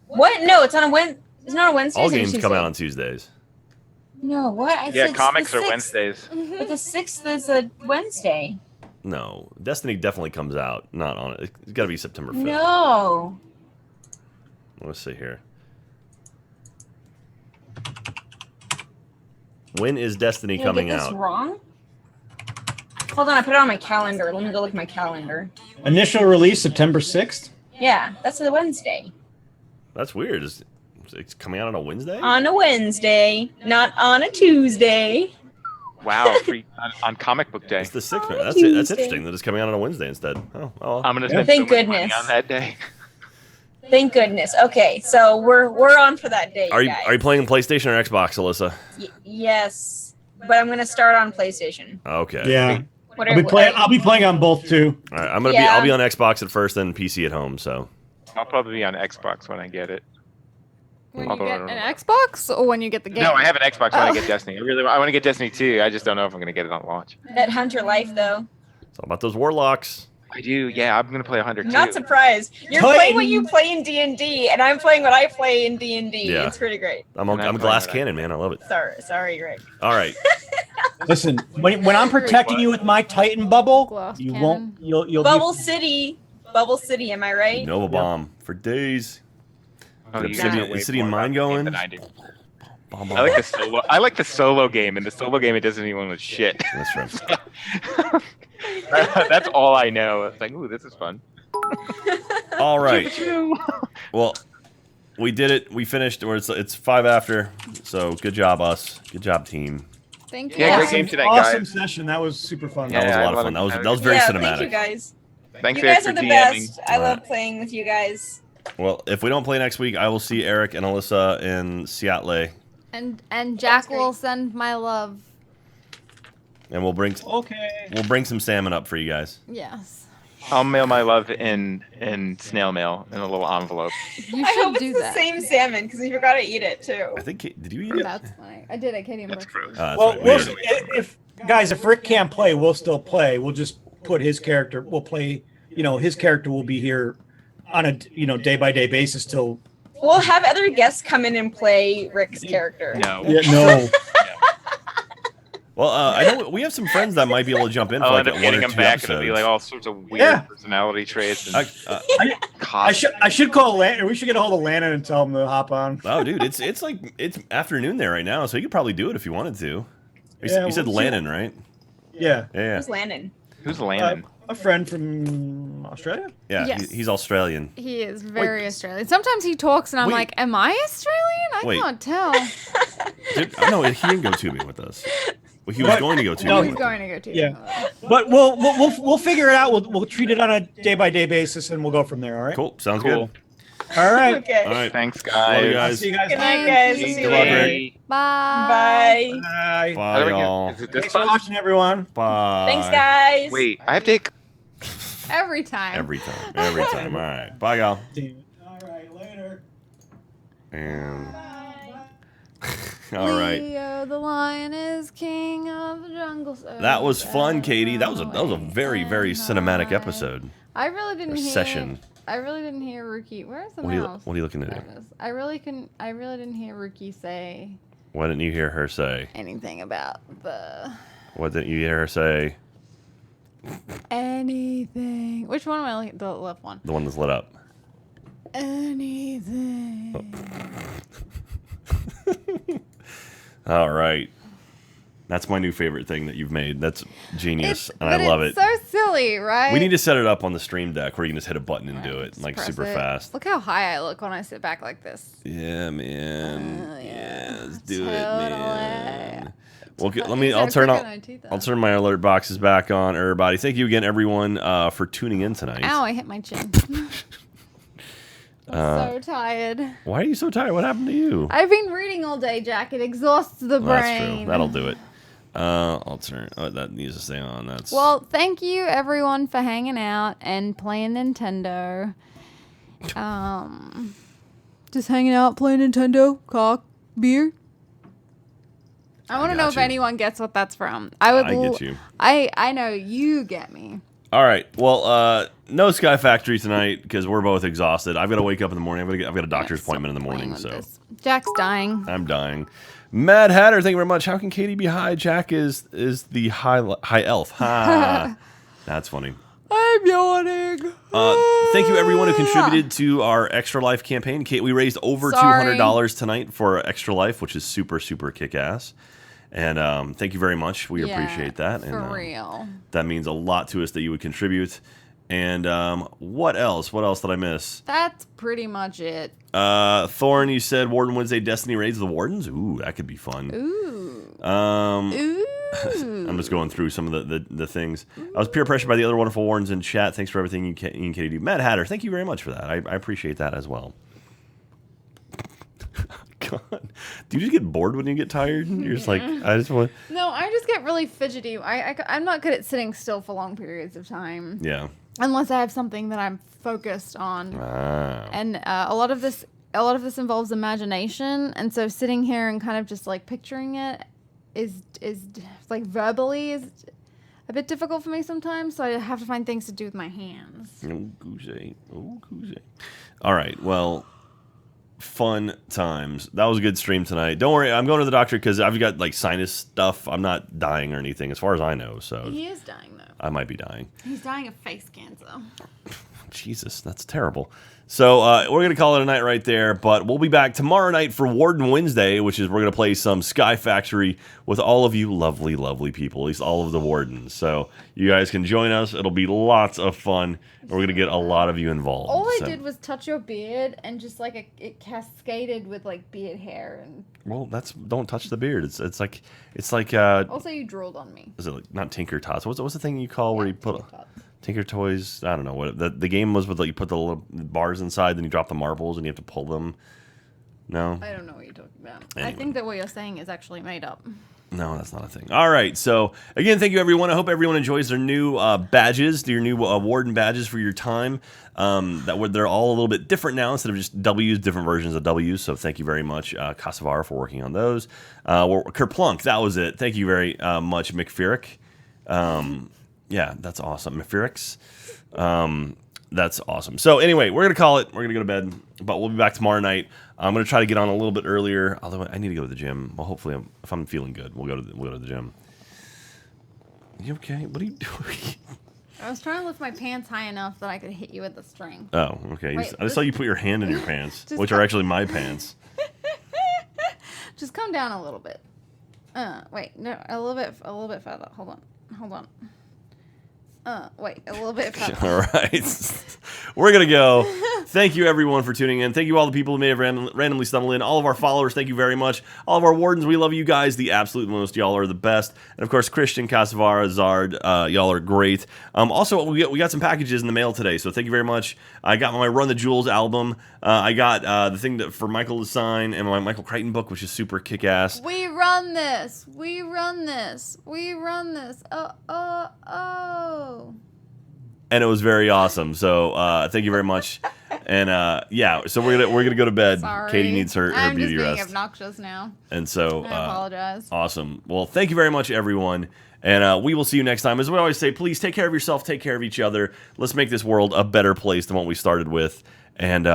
What? No, it's on a Wednesday. It's not a Wednesday. All it's on a games come Tuesday. out on Tuesdays. No, what? I yeah, said comics the are 6th. Wednesdays. But the 6th is a Wednesday. No, Destiny definitely comes out. Not on it. It's got to be September 5th. No. Let's see here. When is Destiny Did I coming get this out? wrong? Hold on, I put it on my calendar. Let me go look at my calendar. Initial release September 6th. Yeah, that's a Wednesday. That's weird. It's coming out on a Wednesday? On a Wednesday, not on a Tuesday. Wow, free on comic book day. It's the 6th. On a That's Tuesday. interesting that it's coming out on a Wednesday instead. Oh, well. I'm gonna spend Thank so much money goodness. on that day. Thank goodness. Okay, so we're on for that day. Are you guys. playing PlayStation or Xbox, Alyssa? Yes, but I'm gonna start on PlayStation. Okay. Yeah. What I'll be playing on both too. All right, I'll be on Xbox at first, then PC at home. So I'll probably be on Xbox when I get it. When you Although I get don't an know. Xbox or when you get the game? No, I have an Xbox when I Oh. get Destiny. I want to get Destiny 2. I just don't know if I'm gonna get it on launch. That Hunter life though. it's all about those warlocks. I do. Yeah, I'm gonna play 100 too. Not surprised. You're Titan. playing what you play in D&D, and I'm playing what I play in D&D. Yeah. It's pretty great. I'm And I'm glass playing cannon, man. I love it. Sorry, Rick. All right. Listen, when I'm protecting you with my Titan bubble, Glass you cannon. won't. You'll Bubble be, City, am I right? Nova bomb for days. Oh, The you Obsidian- guys know way Obsidian more about Mine the game going? than I do. Bomb, I like the solo. I like the solo game. In the solo game, it doesn't even with shit. That's true. That's all I know. It's like, ooh, this is fun. All right. Well, we did it. We finished. It's 5 after. So good job, us. Good job, team. Thank you. Yeah, great Awesome. game tonight, awesome guys. session. That was super fun. That was a Yeah, lot of fun. That was very yeah, cinematic. Thank you guys. Thanks, You Eric, guys for are the DMing. best. I love playing with you guys. Well, if we don't play next week, I will see Eric and Alyssa in Seattle, And Jack will send my love. and we'll bring Okay. some salmon up for you guys. Yes. I'll mail my love in snail mail in a little envelope. You I should hope do it's that. the same salmon because we forgot to eat it too. I think. Did you eat it? That's funny. I did it, Katie and That's Brooke. gross. That's Well, right. we'll, We ate it. if Rick can't play, we'll still play. We'll just put his character. We'll play. His character will be here on a day by day basis till. We'll have other guests come in and play Rick's character. No. Yeah, no. Well, I know we have some friends that might be able to jump in for I'll like end up one getting or them two back. episodes. It'll be like all sorts of weird Yeah. personality traits and I costumes. should call Landon. We should get a hold of Landon and tell him to hop on. Oh, dude, it's afternoon there right now, so you could probably do it if you wanted to. You Yeah, said we'll see. Lannon, right? Yeah, Yeah, Who's Landon? Who's Landon? a friend from Australia. yeah. Yes. He's Australian. He is very Australian. Sometimes he talks and I'm Wait. like, am I Australian? I Wait. can't tell. No, he didn't go tubing with us. Well, he was going to go tubing. No, He's with going to go to. Yeah. But we'll figure it out. We'll treat it on a day by day basis, and we'll go from there. All right. Cool. Sounds Cool. good. All right. Okay. All right. Thanks, Love you guys. guys. See you guys. Good night, Thank guys. you. See you Good luck, later. Rick. Bye. Bye. Bye. Bye, How do I y'all. get? Is it this Thanks for fun? watching, everyone. Bye. Thanks, guys. Wait, I have to. Every time. Every time. Every time. All right. Bye, y'all. All right. Later. And all right. Leo the lion is king of the jungle. So That was fun, Katie. That was a very cinematic episode. I really didn't Or hear. session. I really didn't hear Ruki. Where's the What mouse? are you looking to There do? it is. I really didn't hear Ruki say What didn't you hear her say? anything about the What didn't you hear her say? anything. Which one am I looking? The left one. The one that's lit up. Anything. All right. That's my new favorite thing that you've made. That's genius, and But I love it. it's so silly, right? We need to set it up on the stream deck where you can just hit a button and do it, Just like press super it. fast. Look how high I look when I sit back like this. Yeah, man. Oh, yeah, yeah. let's do it, man. Totally. Well, It's let me. funny. I'll It's turn crooked on. on my teeth, though. I'll turn my alert boxes back on, everybody. Thank you again, everyone, for tuning in tonight. Ow! I hit my chin. I'm so tired. Why are you so tired? What happened to you? I've been reading all day, Jack. It exhausts the Well, brain. that's true. That'll do it. I'll turn. Oh, that needs to stay on. That's Well, thank you everyone for hanging out and playing Nintendo. Just hanging out, playing Nintendo, cock, beer. I want to got know if you. anyone gets what that's from. I get you. I know you get me. All right. Well, no Sky Factory tonight because we're both exhausted. I've got to wake up in the morning. I've got a doctor's appointment in the morning, Playing with so this. Jack's dying. I'm dying. Mad Hatter, thank you very much. How can Katie be high? Jack is the high elf. Ha. That's funny. I'm yawning. Thank you everyone who contributed to our Extra Life campaign. Kate, we raised over Sorry. $200 tonight for Extra Life, which is super kick ass. And thank you very much. We appreciate that. For And, real. That means a lot to us that you would contribute. And what else? What else did I miss? That's pretty much it. Thorn, you said Warden Wednesday Destiny raids the Wardens. Ooh, that could be fun. Ooh. Ooh. I'm just going through some of the things. I was peer pressured by the other wonderful Wardens in chat. Thanks for everything you and Katie do. Matt Hatter, thank you very much for that. I appreciate that as well. God, do you just get bored when you get tired? You're just like, I just want. No, I just get really fidgety. I'm not good at sitting still for long periods of time. Yeah. Unless I have something that I'm focused on. And a lot of this involves imagination, and so sitting here and kind of just like picturing it is like verbally is a bit difficult for me sometimes. So I have to find things to do with my hands. Oh, goosey. Oh, goosey. All right. Well, fun times. That was a good stream tonight. Don't worry. I'm going to the doctor because I've got like sinus stuff. I'm not dying or anything as far as I know. So He is dying though. I might be dying. He's dying of face cancer. Jesus, that's terrible. So we're going to call it a night right there, but we'll be back tomorrow night for Warden Wednesday, which is we're going to play some Sky Factory with all of you lovely, lovely people, at least all of the Wardens. So you guys can join us. It'll be lots of fun, and we're going to get a lot of you involved. All I did was touch your beard, and just like it cascaded with like beard hair and. Well, don't touch the beard. It's like. Also, you drooled on me. Is it like, not Tinker Tots? What's the thing you call where you put Tinker Toys? I don't know what the game was with. Like, you put the little bars inside, then you drop the marbles, and you have to pull them. No, I don't know what you're talking about. Anyway. I think that what you're saying is actually made up. No, that's not a thing. All right. So, again, thank you, everyone. I hope everyone enjoys their new badges, their new Warden badges for your time. They're all a little bit different now instead of just W's, different versions of W's. So, thank you very much, Casavar, for working on those. Kerplunk, that was it. Thank you very much, McFerrick. Yeah, that's awesome. McFerricks. That's awesome. So, anyway, we're going to call it. We're going to go to bed, but we'll be back tomorrow night. I'm going to try to get on a little bit earlier, although I need to go to the gym. Well, hopefully, if I'm feeling good, we'll go to the gym. You okay? What are you doing? I was trying to lift my pants high enough that I could hit you with the string. Oh, okay. Wait, I just saw you put your hand in your pants, Just which are actually my pants. Just come down a little bit. Wait, no, a little bit further. Hold on. Wait, a little bit further. All right. We're going to go. Thank you, everyone, for tuning in. Thank you, all the people who may have randomly stumbled in. All of our followers, thank you very much. All of our Wardens, we love you guys the absolute most. Y'all are the best. And, of course, Christian, Casavara, Zard, y'all are great. Also, we got some packages in the mail today, so thank you very much. I got my Run the Jewels album. I got the thing for Michael to sign and my Michael Crichton book, which is super kick-ass. We run this. Oh. And it was very awesome. So thank you very much. And yeah, so we're gonna go to bed. Sorry. Katie needs her beauty I'm just being rest. obnoxious now. And so I apologize. Awesome. Well, thank you very much, everyone. And we will see you next time. As we always say, please take care of yourself, take care of each other. Let's make this world a better place than what we started with. And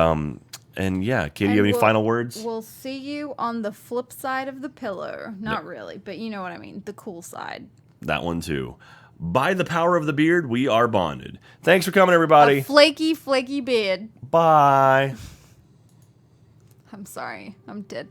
yeah, Katie, you have any final words? We'll see you on the flip side of the pillow. Not really, but you know what I mean. The cool side. That one too. By the power of the beard, we are bonded. Thanks for coming, everybody. A flaky beard. Bye. I'm sorry. I'm dead.